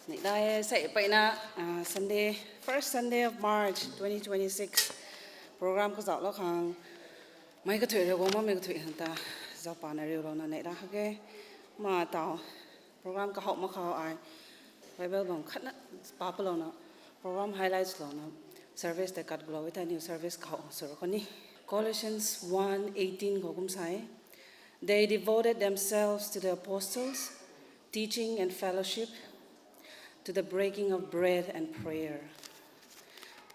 Nidai say paina Sunday, first Sunday of March 2026 program ko zalo khang mai ka thwe go ma me ka thwe hanta za pa na re lo na nei da ke ma ta program ka hok ma kha ai Bible bang khat na pa pa lo na program highlights lo na service the kat glow with new service ka so ko ni Colossians 1:18 ko kum sai they devoted themselves to the apostles teaching and fellowship to the breaking of bread and prayer.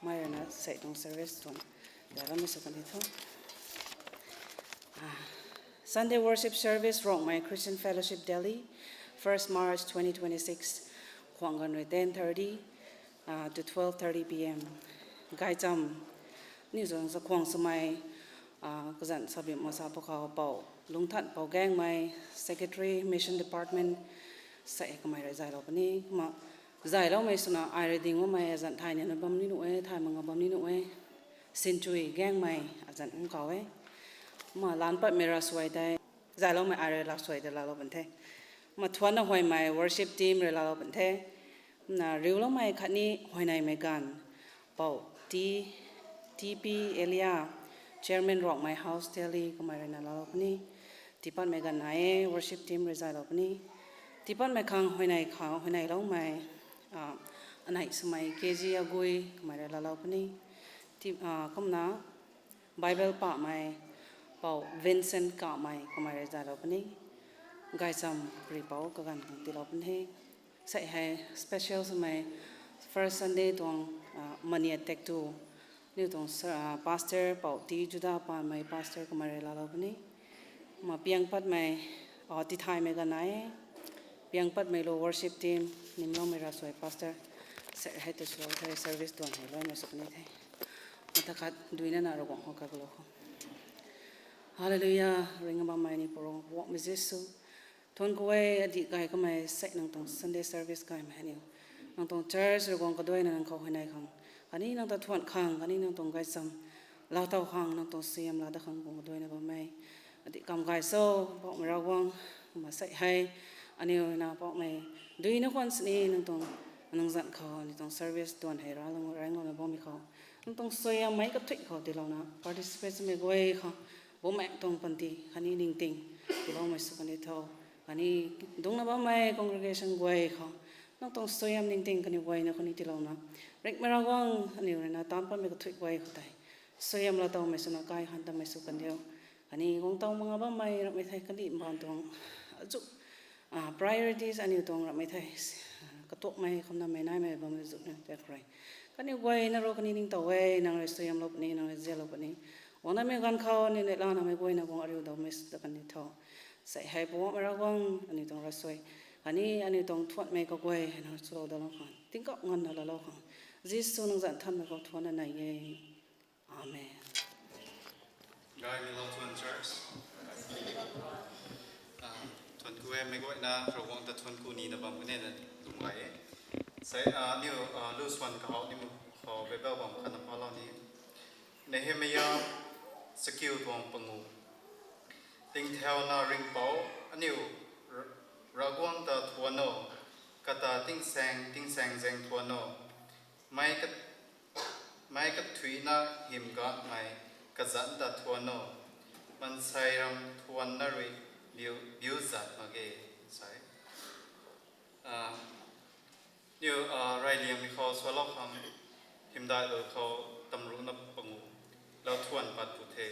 Mayana say tong service one. Sunday worship service wrong my Christian Fellowship Delhi, 1st March 2026, Kwangan 10:30 to 12:30 p.m. Gai cham ni zong sa kwang samai kazan sabi masa pokaw pau lungthat pau gang my secretary mission department sa ekamai rai lo pani ma zai lo mai suna ai reading mo mai azan thai ne bam ni nu e thai manga bam ni nu e century gang mai azan ka we ma lan pat mera swai dai zai lo mai ai la swai de la lo ban the ma thwan na hoi mai worship team re la lo ban the na riu lo mai khani hoi nai mai gan pau TP Elia chairman rock my house Delhi ko mai na la lo pani tipan mai gan nai worship team re zai lo pani tipan mai khang hoi nai lo mai anai samai KG agui mai la lau pani komna Bible pa mai pau Vincent ka mai komai ra lau pani gai sam pri pau ka gan ti lau pani sai hai special samai first Sunday tong mani attack tu ni tong pastor pau ti juda pa mai pastor komai la lau pani ma piang pat mai ti thai mai ga nai piang pat mai lo worship team nimlo mai ra soi pastor hai to so thai service don hai lo na sukne thai mata khat duina na ro ko ka lo hallelujah ring ba mai ni pro walk with Jesus thon ko ai adi kai ka mai sai nang tong Sunday service kai mai ni nang tong church ro ko doi nang ko hinai khang ani nang ta thon khang ani nang tong gai sam la tau khang nang tong siam la da khang ko doi na ba mai adi kam gai so ba ma ra wang ma sai hai ani na pa mai dui na kon sni nang tong nang zan kho ni tong service don hai ra long rang long ba mi kho nang tong soya mai ka thik kho ti lo na participate me goi kho bo mai tong panti khani ning ting ti lo mai su kan ni tho ani dong na ba mai congregation goi kho nang tong soya ning ting kan ni goi na khoni ti lo na rek ma ra wang ani na tam pa me ka thik goi kho tai soya la taw mai su na kai han ta mai su kan dio ani gong taw mga ba mai ra mai thai kan di ban tong aju priorities ani tong ra mai thai katok mai khomna mai nai mai bam zu na te krai kani goi na ro kani ning taw we nang re soyam lop ni nang re zel lop ni ona me gan khaw ni le la na mai goi na gong ariu daw mes ta kan ni tho sai hai bo ma ra gong ani tong ra soi ani tong thot mai ka goi na su da lo khan ting ka ngan na la lo khan Jesus nang zan than ma ko thon na nai ye amen Guy me lo thon church thon ku em me goi na ro gong ta thon ku ni na bam ne na tum lai sai new lose one ka ho ni mo ho be ba bam khan pa lo ni Nehemiah skill thong pangu ting theo na ring pau aniu ra gwang ta thuano kata ting sang jeng thuano mai ka thui na him ga mai ka zan ta thuano man sai ram thuan na ri view zat ma ge sai new rai liam mi kho so lo kham him dai lo kho tamru na pangu lo thuan pat pu the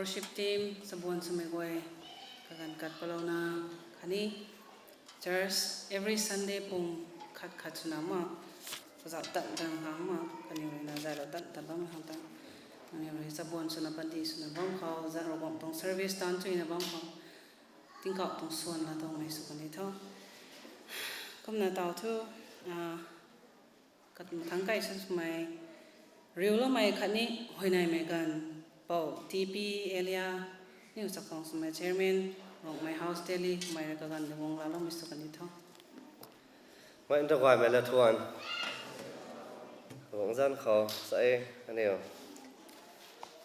worship team sabuan sumegway kagan kat palona khani church every Sunday pum khat sunama za tan tan hama kani na za ra tan tan bam hang tan ani ri sabuan sunapandi sunabam khaw za ro bam tong service tan tuina bam khaw ting ka tong suan la tong mai su kani tho kom na taw thu kat thang kai san mai riu lo mai khani hoinai mai gan pau TP area new sakong sumai chairman rong my house daily mai ka gan de wong la lo mi su kani tho mai into kwai mai la thuan rong zan kho sai aneo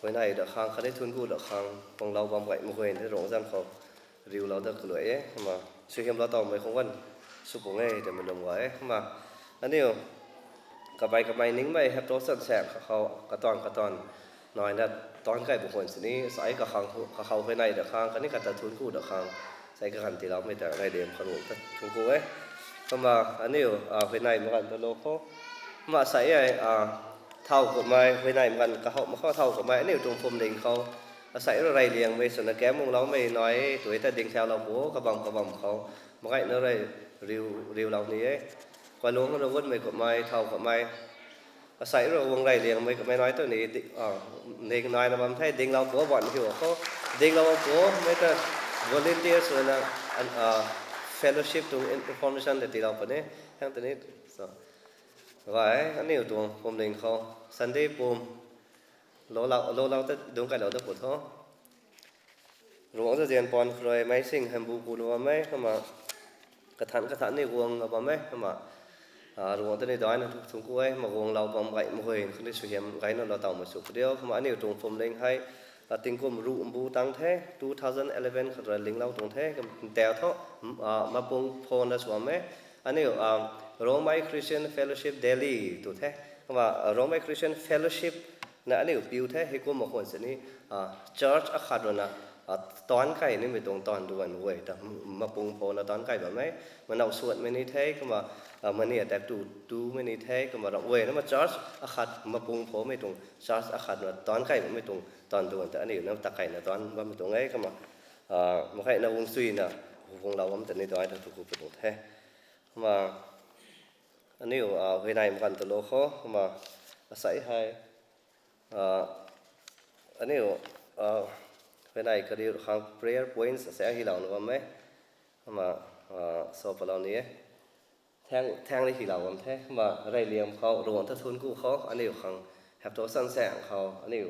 hồi này đã khang khá đấy thun gu đã khang vòng lâu vòng vậy một hồi thế rộng gian khó riu lâu được lưỡi ấy mà suy hiểm lao tàu mới không vấn sụp của nghe để mình đồng ấy mà anh yêu cả bài nín mày hẹp tố sẵn sàng cả toàn nói là toàn cái bộ phận này sai cả khang hồi này đã khang cái này cả thun gu đã khang sai cái hành thìเราไม่แต่ngày đêm khang ngủ thun gu ấy mà anh yêu hồi này mà gần lô khó mà sai ấyเท่ากับไม่ไปไหนมันก็เขามาเข้าเท่ากับไม่เนี่ยตรงผมดิ่งเขาอาศัยอะไรเลี้ยงไม่สนแก้มงเราไม่น้อยตัวแต่ดิ่งแถวเราหัวกระบำเขามาไงเนื้ออะไรริวเรานี้กว่าล้วงเราวนไม่กับไม่เท่ากับไม่อาศัยเราวงไรเลี้ยงไม่กับไม่น้อยตัวนี้ดิ่งน้อยนะมันให้ดิ่งเราหัวบ่อนที่หัวเขาดิ่งเราหัวไม่แต่ volunteer ส่วนนะfellowship ตรง information เดี๋ยวเราไปเนี่ยทั้งตัวนี้vậy anh nhiều tuồng hôm đình không Sunday bùm lâu tới đúng cái lâu tới phổ thông ruộng ra tiền pon rồi máy sinh hầm bù lúa mấy mà cái thằng này ruộng ở mấy mà ruộng tới đây đói là chúng cô mà ruộng lâu vòng vậy một người không đi sử dụng cái nó là tàu một số điều mà anh nhiều tuồng hôm đình hay tình cùng ruộng bù tăng thế 2011 rồi lính lâu tuồng thế tèo thọ mà bùng phone là xuống mấy anh nhiều Rome Christian Fellowship Delhi tu thế và Rome Christian Fellowship nãy liệu biểu thế hay có mộtคนสินี่church akadona toán cáiนี่ไม่ตรงตอนด่วนเว้ยแต่มาปรุงโพนะตอนไก่แบบไหมมันเอาส่วนไม่นี่เท่ก็มามันเนี่ยแต่ดูไม่นี่เท่ก็มาเราเว้ยแล้วมา church อาคามาปรุงโพไม่ตรง church อาคาดตอนไก่ไม่ตรงตอนด่วนแต่อันนี้น้ำตะไก่นะตอนว่าไม่ตรงไงก็มามาไก่นะวงซุยนะวงเราว่ามันจะนี่ตอนแต่ถูกเป็นตรงเท่มาอันนี้hồi này một gần từ lô khó mà sấy hay anhนี้hồi này cái điều hàng prayer points sẽ hy lạp nữa mấy mà so với lâu này thang đi hy lạp làm thế mà rai liềmเขารวมทั้งทุนกู้เขาอันนี้hàng hẹp tố sẵn sàngเขาอันนี้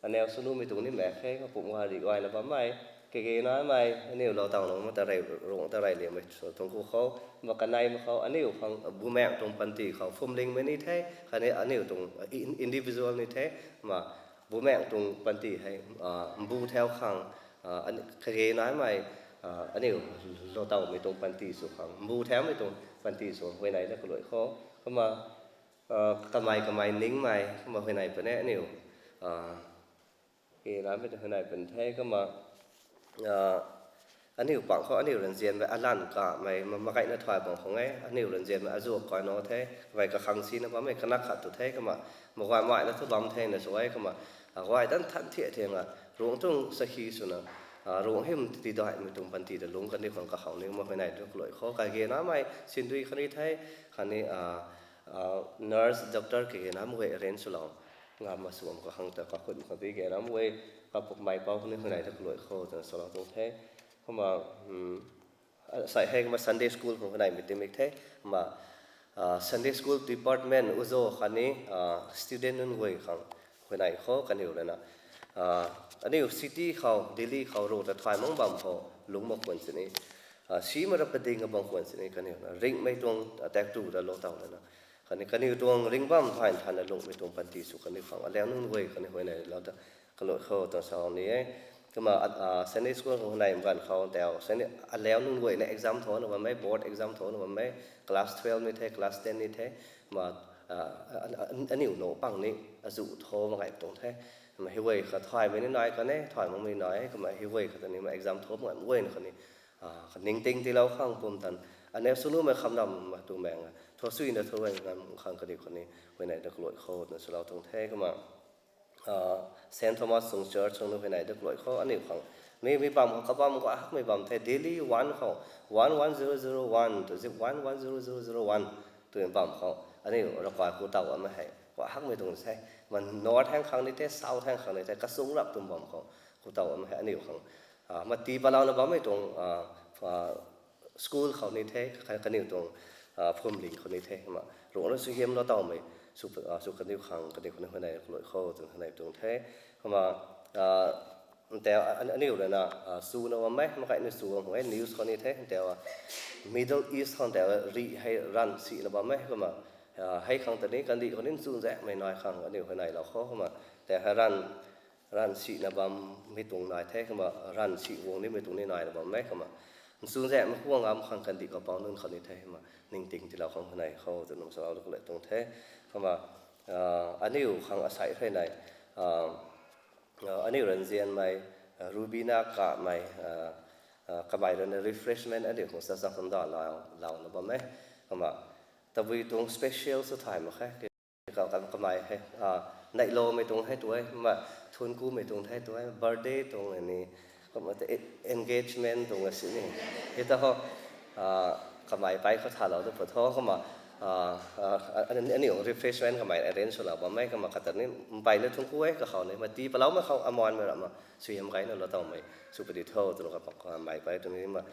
anh em số núi tụng ní mẹ thếเขาbụng hoa đi gọi là bấm mày cái nói mày anhนี้เราtàu nó mà ta rai ruộng ta rai liềm mày số tuầnกู้เขาmà cái này màเขาอันนี้ของบูแมงตรงปันตีเขาฟุ่มลิงไม่นี่เท่คันนี้อันนี้ตรง individual นี่เท่มาบูแมงตรงปันตีให้บูแถวขังอันcái nói màyอันนี้เราเต่าไม่ตรงปันตีสุขังบูแถวไม่ตรงปันตีสุไว้ไหนแล้วก็เลยเขาก็มากำไมนิ่งไมมาไว้ไหนเป็นแน่นี่cái nóiไม่ตรงไว้ไหนเป็นเท่ก็มาanh hiểu bằng họ anh hiểu lần diện về anh làm cả mày mà cái nó thoại bằng không ấy anh hiểu lần diện mà azure coi nó thế vậy cả khang xin nó có mấy cái nát khát tụt thế cơ mà ngoài ngoại nó thua bóng thế là số ấy cơ mà ngoài đan thân thiện thì là ruộng trong sau khi xuống là ruộng hiểm thì đòi mình tung bản thì để lúng cái này còn cả hỏng nếu mà cái này được lỗi khó cái kia nó mày xin tuy cái này thấy cái này nurse doctor cái nó mới arrange số lòng ngàm mà xuống cái hàng tất cảคนคนที่cái nó mớiกับพวกไม้เป้าคนนี้คนไหนđược lỗi khóแต่số lòng tung thế mà sai hay mà Sunday schoolของคนไหนมีเต็มอีกเท่มา Sunday school department อุโจคันนี้ student นั่นเว้ยของคนไหนเขากันอยู่เลยนะอันนี้อยู่ city เขาดิลีเขาโรดถ่ายมั่งบางเขาลุงบางคนสินี่ชีมารับประเด็นกับบางคนสินี่กันอยู่นะริงไม่ตรงแต่ตูแต่โลเต่าเลยนะคันนี้กันอยู่ตรงริงบ้ามถ่ายทันลุงไม่ตรงปันตีสุกันนี้ของแล้วนั่นเว้ยกันนี้คนไหนเราจะกระโดดเข้าตอนเช้านี้ก็มาSunday school ของคนไหนเหมือนกันเขาแต่แล้วนู่นเว้ยใน exam โทนว่าไม่ board exam โทนว่าไม่ class 12นี่เท่ class 10นี่เท่มาอันนี้อยู่โนปังนี่จู่โทมาไงตรงเท่มาฮิวเว่ยเขาถอยไปนิดหน่อยก็เนี่ยถอยมันไม่น้อยก็มาฮิวเว่ยเขาตอนนี้มา exam โทเหมือนเว้ยคนนี้นิ่งติงที่เราข้างปุ่มตันอันนี้สุนุมาคำนำมาตัวแมงทอสุยนะทอเว้ยงานข้างกระดิกคนนี้ไว้ไหนตะกรวดโคตรนะสุเราตรงเท่ก็มา Saint Thomas Sung Church ของนู้นไหนเด็กลอยเขาอันนี้ของมีบัมเขาบัมก็ฮักมีบัมแต่ daily 1เขา11001ตัวสิ11001ตัวบัมเขาอันนี้เราควายกูเต่าไม่ให้ว่าฮักไม่ตรงใช่มัน north แห่งครั้งนี้แต่ south แห่งครั้งนี้แต่กระสุนรับตัวบัมเขากูเต่าไม่ให้อันนี้ของมาตีปลาเราบัมไม่ตรง school เขานี่แท้กันนี่ตรงพรมลิงเขานี่แท้มาหลวงเราสุเฮียมเราเต่าไม่สุกันนี่ขังกันนี่คนไหนลอยเขาตรงไหนตรงแท้มาแต่อันนี้อยู่เลยนะสู้นะว่าไม่มาใครนี่สู้ของไอ้ news คนนี้แท้แต่ว่า Middle East คนแต่ว่ารีให้รันสีนะว่าไม่ก็มาให้ขังตอนนี้กันดีคนนี้สู้แจ้ไม่น้อยขังอันนี้คนไหนเราเขามาแต่ให้รันสีนะว่าไม่ตรงไหนแท้ก็มารันสีวงนี้ไม่ตรงนี้หน่อยนะว่าไม่ก็มาสู้แจ้ไม่พ่วงงามขังกันดีกับปองนึงคนนี้แท้มานิ่งติงที่เราของคนไหนเขาจะนำสาวเราเลยตรงแท้ก็มาอันนี้อยู่ขังอาศัยที่ไหนอันนี้เรียนเรียนไหมรูบีน่ากะไหมกบายเรื่อง refreshment อันนี้ของสังคมดอลเรานะบ่ไหมก็มาแต่วิตรง special สุดท้ายมาแค่ก็กบายให้ในโลไม่ตรงให้ตัวมาทุนกู้ไม่ตรงให้ตัว birthday ตรงอันนี้ก็มาแต่ engagement ตรงอันนี้เฮ้ยแต่เขากบายไปเขาถ่ายเราตัวพอท้อเขามาอันนี้ของ refreshment ก็หมาย arrange เราบ่ไม่ก็มาขัดนี้ไปแล้วทุ่งกุ้ยก็เขาเนี่ยมาตีไปแล้วมาเขาอมรมาแล้วมาสุยามไกนั่นเราต้องไม่สุปฏิโทษตัวเราก็หมายไปตรงนี้มา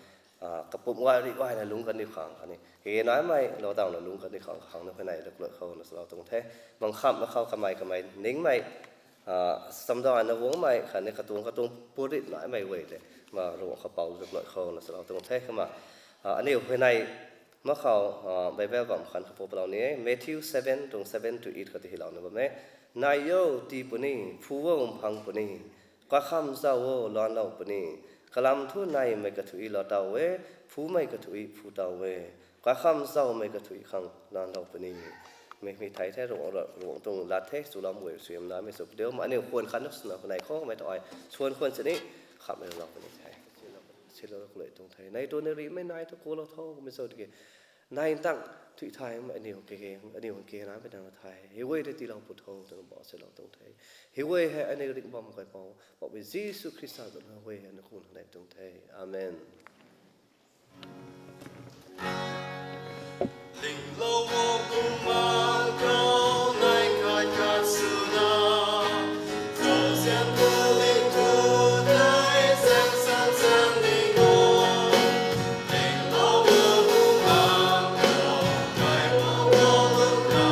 กระปุกว่าดีว่านะลุงกันดีของอันนี้เห็นน้อยไหมเราต้องเราลุงกันดีของในภายในเลือกเขาเราตรงแท้บางคำมาเข้ากับไม่นิ่งไม่สำดอนนะวงไม่ขันในกระตุ้งปูริหน่อยไม่เว้ยเลยมาหลวงเขาเป่าเลือกเขาเราตรงแท้เข้ามาอันนี้ภายในเมื่อเขาไปแบบแบบขันขบวนเราเนี่ย Matthew 7 ตรง 7 to 8ก็ที่เราเนี่ยแบบนี้นายโยตีปุ่นี่ผู้ว่าพังปุ่นี่ก็คำเจ้าว่าล้อนเราปุ่นี่กลำทุ่นายไม่กระถุยเราเต่าเวผู้ไม่กระถุยผู้เต่าเวก็คำเจ้าไม่กระถุยขังล้อนเราปุ่นี่ไม่มีไทยแท้หลวงตรงลัดแท้สุรามวยสุยมน้ำไม่สุดเดียวมันเนี่ยควรขันนักสนับในข้อไม่ต่อยชวนควรชนิดขับไปเราปุ่นี่ไทยเชื่อเราเลยตรงไทยในตัวในรีไม่นายทุกคนเราเท่าไม่สุดกี่นายตั้งที่ไทยมันอันนี้ของเก๋อันนี้ของเก๋นะเป็นทางไทยเฮ้ยได้ที่เราพูดถึงตรงบอกเสร็จเราตรงไทยเฮ้ยให้อันนี้ริบบอกไปบอกว่าเยซูคริสต์ตรงนั้นเฮ้ยอันนี้คุณในตรงไทยอาเมนลิงโลวกุมาเกาในกายกาสุนาเจ้าเสียงตัวลิงตัวในแสงสางแสงลิงโง่ลิงโลวกุมาเกาในโมโกลุนา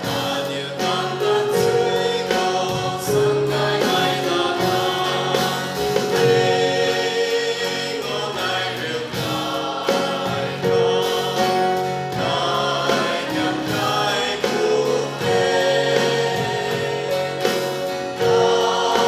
อานิรันดร์สุยโกสังไกไกลานาลิงโง่ในเรื่องกายกาHãy subscribe cho kênh Ghiền Mì Gõ Để không bỏ lỡ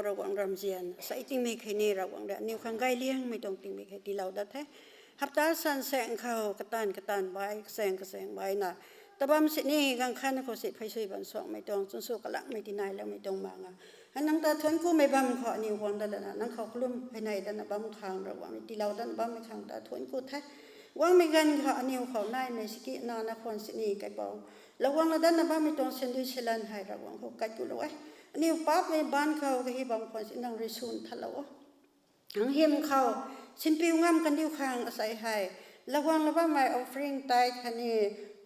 เขาระวังรำเจียนใส่ติงไม่เคยนี่ระวังเดนิวขังไกเลี้ยงไม่ต้องติงไม่เคยตีเราดัดแท้ฮับตาสันแสงเขากระตันใบแสงกระแสงใบน่ะแต่บางสิ่งนี้กังขันเขาสิไปช่วยบันสองไม่ต้องจนสู้กะลักไม่ตีนายแล้วไม่ต้องมาอ่ะอันนั้นตาทวนกูไม่บังเขานิววังดัดนะนั่งเขากลุ่มภายในดันบังคางระวังตีเราดันบังไม่คางตาทวนกูแท้ว่างไม่กันเขานิวเขาได้ในสกินานครสินีไก่เบาระวังดันบังไม่ต้องเซนดิเชลันให้ระวังเขากัดกูเลยนิวปั๊บในบ้านเขาก็ให้บางคนสินั่งริชุนทะเลาะหังเฮียมเขาสินปิวงามกันดิวคางอาศัยให้ระวังระบ้าไม่ออฟฟริงไตคันนี้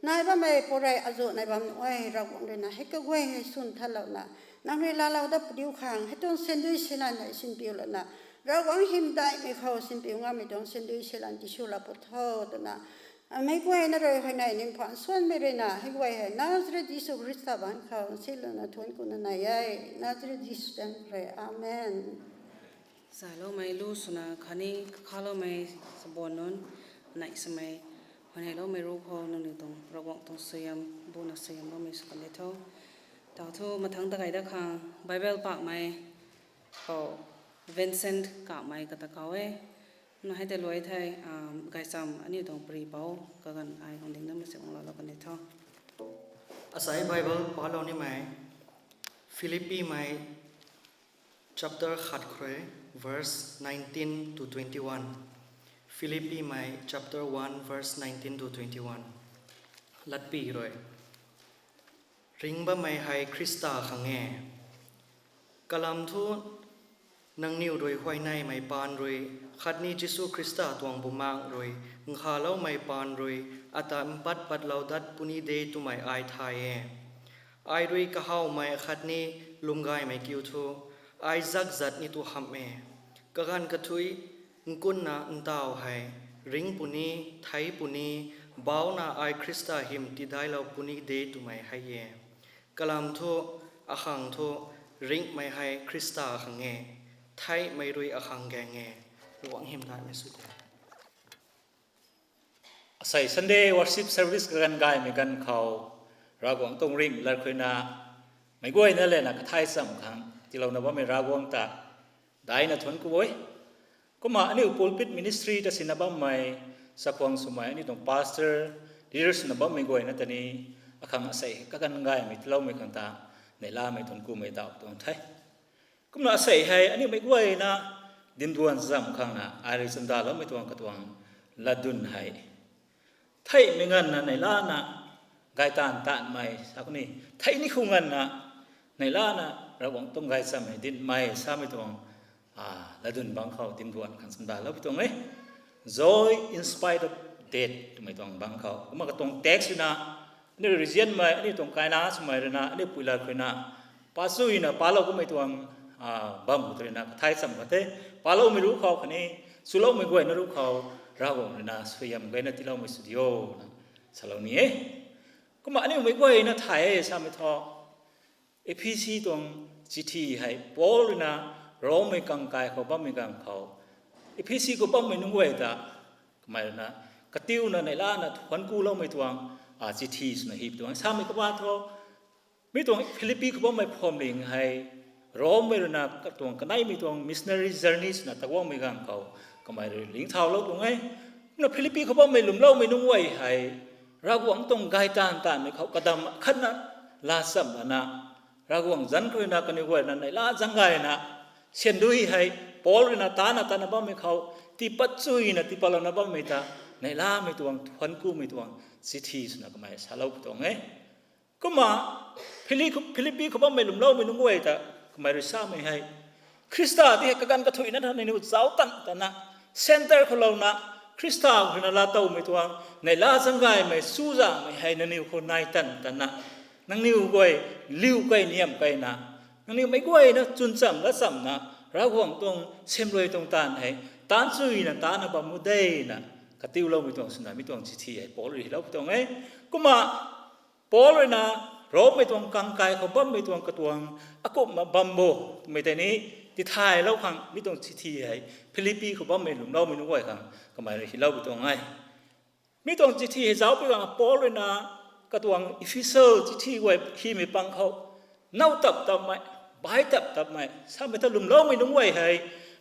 นายบ้าไม่ปรายอาจุในบ้านไว้ระวังเลยนะให้ก็ไว้ให้สุนทะเลาะนะนั่งเวลาเราได้ดิวคางให้ต้องเซนดิเชลันให้สินปิวแล้วนะระวังหิมได้ไม่เขาสินปิวงามไม่ต้องเซนดิเชลันที่ชูลาปทอตัวนะไม่กลัวนะเลยให้นายนิ่มผ่านส่วนไม่เลยนะให้กลัวให้นาซาเรตยิสุคริสต์บ้านเขาสิลนะทวนกุนนายนาซาเรตยิสุดังเรอาเมนสายเราไม่รู้สุนัขนี้ข้าเราไม่สบนนั้นในสมัยวันไหนเราไม่รู้พอนั่นหนึ่งตรงระวังตรงเสียมบุญเสียมเราไม่สกัดเลยเท่าแต่ทั่วมาทั้งตะไคร้ตะคางไบเบิลปากไม่ก็วินเซนต์กับไม่กับตะเขาน่าให้แต่รวยไทยไก่ซ้ำอันนี้ตรงปรีเป้าก็กันไอของเด็กนั้นมาเสียของเรากันเลยเท่าอาศัยไบเบิลพอเรานี่ไหมฟิลิปปีไหม chapter ขัดเคร verse 19 to 21 ฟิลิปปีไหม chapter 1 verse 19 to 21 ลัดปีเลยริงบ่ไม่ให้คริสตาขังแงกะลำทุนังนิวโดยห้อยในไม่ปานรวยขัดนี้จิสุคริสตาตวงบุมางรวยงข้าเล่าไม่ปานรวยอาตามปัดเราดัดปุนีเดตุไม่อายทายไอรวยกะเฮาไม่ขัดนี้ลุมกายไม่กิวทูไอจักจัดนี่ตัวหำกะกันกะทุยงกุนนาอุนตาวให้ริงปุนีไทยปุนีบ่าวนาไอคริสตาหิมติได้เราปุนีเดตุไม่ให้กะลำทุอาขังทุริงไม่ให้คริสตาขังไทยไม่รวยอาคังแกงระวังหิมได้ไม่สุดใส่ Sunday worship service กันกายไม่กันเขารากวงตรงริงลัดคุยนาไม่กล้วยนั่นแหละนะไทยสำคัญที่เราเนาว่าไม่รากวงตาได้นะทวนกูไว้ก็มาอันนี้อุปปิตมินิสทรีแต่สินะบ้าไม่สักวังสมัยนี่ตรง pastor leaders นะบ้าไม่กล้วยนะแต่นี้อาคังใส่กันกายไม่ที่เราไม่ขังตาในล่าไม่ทวนกูไม่ดาวตรงไทยก็มาใส่ให้อันนี้ไม่กล้วยนะดินดวนซ้ำข้างนะอาริสันดาเราไม่ตัวกระตัวละดุนให้ไทยไม่เงินนะในล้านนะไกตานตานไม่สักนี่ไทยนี่คงเงินนะในล้านนะเราหวังต้องไกซ้ำให้ดินไม่ซ้ำไม่ตัวละดุนบางเขาดินดวนขันสันดาเราไม่ตัวไง joy in spite of death ไม่ตัวบางเขาก็มากระตรงเท็กซ์นะนี่ริเซียนไม่อันนี้ตรงไกน่าสมัยนะอันนี้ปุยลาคุยนะปัสสุยนะปาเราก็ไม่ตัวบัมบุตรนะไทยสมัยเต้ปาเราไม่รู้เขาคนนี้สุเราไม่กล้วยนะรู้เขาเราบอกนะสวยมากนะที่เราไม่สุดโยนะสลานี้ก็มาอันนี้ไม่กล้วยนะไทยสมัยทอเอพีซีตรงจิตีให้บอลนะเราไม่กังกายเขาบ้าไม่กังเขาเอพีซีก็บ้าไม่นุ่งไว้แต่ก็ไม่นะกติวนะในล้านนะทุกคนกูเราไม่ตัวจิตีสนะฮิบตัวสมัยก็บ้าทอไม่ตัวฟิลิปปีก็บ้าไม่พร้อมเองให้เราไม่รู้นะก็ตัวกันได้ไม่ตัว missionary journeys นะแต่ว่าไม่กังเขาก็ไม่รู้ลิงเท้าเราตรงไงนะฟิลิปปีเขาบ้าไม่ลุ่มเราไม่นุ่งไว้ให้เราหวังตรงไกตานไม่เขากระดำขันนะลาสัมนะเราหวังจันทร์นะกันอยู่ไว้นั่นในลาจังไงนะเช่นด้วยให้ปอลนะตานะบ้าไม่เขาที่ปัจจุยนะที่ปอลนะบ้าไม่ตาในลาไม่ตัวทันกูไม่ตัวสิทธิสนะก็ไม่สาเราตรงไงก็มาฟิลิปปีเขาบ้าไม่ลุ่มเราไม่นุ่งไว้แต่ก็ไม่รู้ซ้ำไม่ให้คริสต์ที่ให้กันกระถุยนั่นในนู้นเจ้าตันแต่นะเซ็นเตอร์ของเรานะคริสต์คนละเต้าไม่ตัวในลาสังกัยไม่สู้จังไม่ให้นั่นนิวคนนายตันแต่นะนั่งนิวก้อยลิ้วก้อยเนียมก้อยนะนั่งนิวไม่ก้อยนะจุนจำและซ้ำนะเราหวังตรงเซมเลยตรงตานให้ตานซุยนะตานบะมุดเดนะกระติวเราไม่ตัวสนาไม่ตัวจิตที่ให้ปอลเลยเราไม่ตัวไงก็มาปอลเลยนะเราไม่ตัวกังกายเขาบ้าไม่ตัวกระตัวอากุมาบัมโบไม่แต่นี้ที่ไทยเราขังไม่ต้องจิตที่ให้ฟิลิปปีเขาบ้าไม่หลุมเราไม่นุ่งไว้ขังก็ไม่เลยเราไม่ตัวไงไม่ต้องจิตที่ให้เจ้าไปกังปอลเลยนะกระตัวอีฟิเซอร์จิตที่ไว้ที่ไม่ปังเขาเน่าตับไม่ bái tập mày sao mày ta lùm lâu mày đúng vậy hay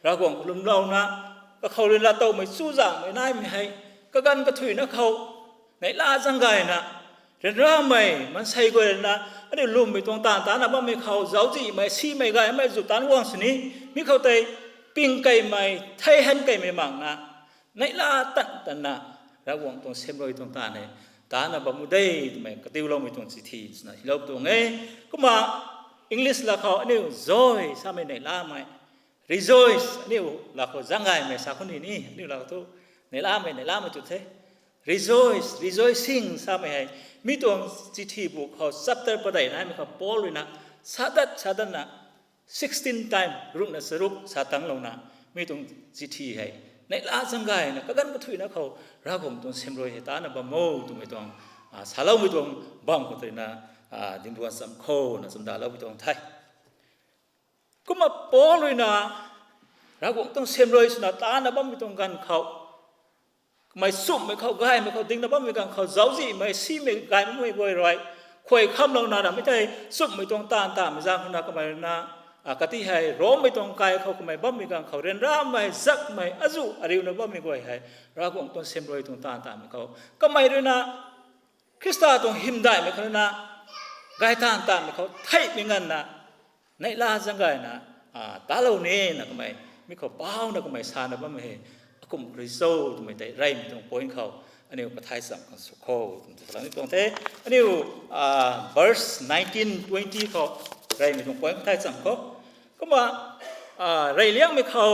ra quảng lùm lâu na cái khâu lên là tàu mày su giảng mày nai mày hay cái gan cái thủy nó khâu nãy la răng gài na rồi ra màyมันใส่กูเลยนะอันนี้ลุมไปตรงตาตานะบ้าไม่เขาเจ้าจีไม่ซีไม่ไงไม่จุดตานว่างสินี้มีเขาเตยปิ้งไก่ไม่ไทยหันไก่ไม่มั่งนะในลาตันนะระวังตรงเซมโรยตรงตาเนี่ยตานะบ้ามุได้ทำไมกระติวเราไม่ตรงสิทีนะเราตรงเอ้ก็มาอังกฤษละเขาอันนี้ joy สามีในลาไม่ rejoice อันนี้ละเขาจังไงไม่สักคนนี้นี่ละเขาในลาไม่จุดเท่ rejoice rejoicing สามีให้มีตัวจิตที่บุกเขาสับเตอร์ประเดี๋ยวนั้นมีเขาปอลเลยนะชาดันนะ16 time รุ่งนะสรุปชาตังลงนะมีตัวจิตที่ให้ในลาสังกัยนะก็กันก็ถุยนะเขารักผมตัวเซมโรยตานะบะโมตัวไม่ต้องสาเราไม่ต้องบังก็ตัวนะดินตัวสัมโคนะสมดาเราไม่ต้องไทยก็มาปอลเลยนะรักผมต้องเซมโรยสนาตานะบังไม่ต้องกันเขาไม่สุ่มไม่เข้าใกล้ไม่เข้าดิ้งนะบ้างไม่กันเขาเจ้าจีไม่ซีไม่ไกลไม่บ่อยไรควยคำเราหนาไม่ใช่สุ่มไม่ต้องตามไม่จ้างคนนักไม่นะกติให้ร้องไม่ต้องไกลเขาก็ไม่บ้างไม่กันเขาเรียนร่ำไม่ซักไม่อาจุอะไรนะบ้างไม่บ่อยให้เราคงต้องเซมโรยต้องตามเขาก็ไม่ด้วยนะคริสต์ต้องหิมได้ไม่เขานะไกลตามเขาไทยไม่งั้นนะในลาจังไงนะตาเราเนี่ยนะก็ไม่เขาเป้านะก็ไม่ซานะบ้างไม่กุมริโซตรงไม่ได้ไรไม่ต้องปอยเขาอันนี้ก็ไทยสัมกันสุขโคตรงที่ตรงเท่อันนี้verse 19 20เขาไรไม่ต้องปอยไทยสัมเขาก็มาไรเลี้ยงไม่เขา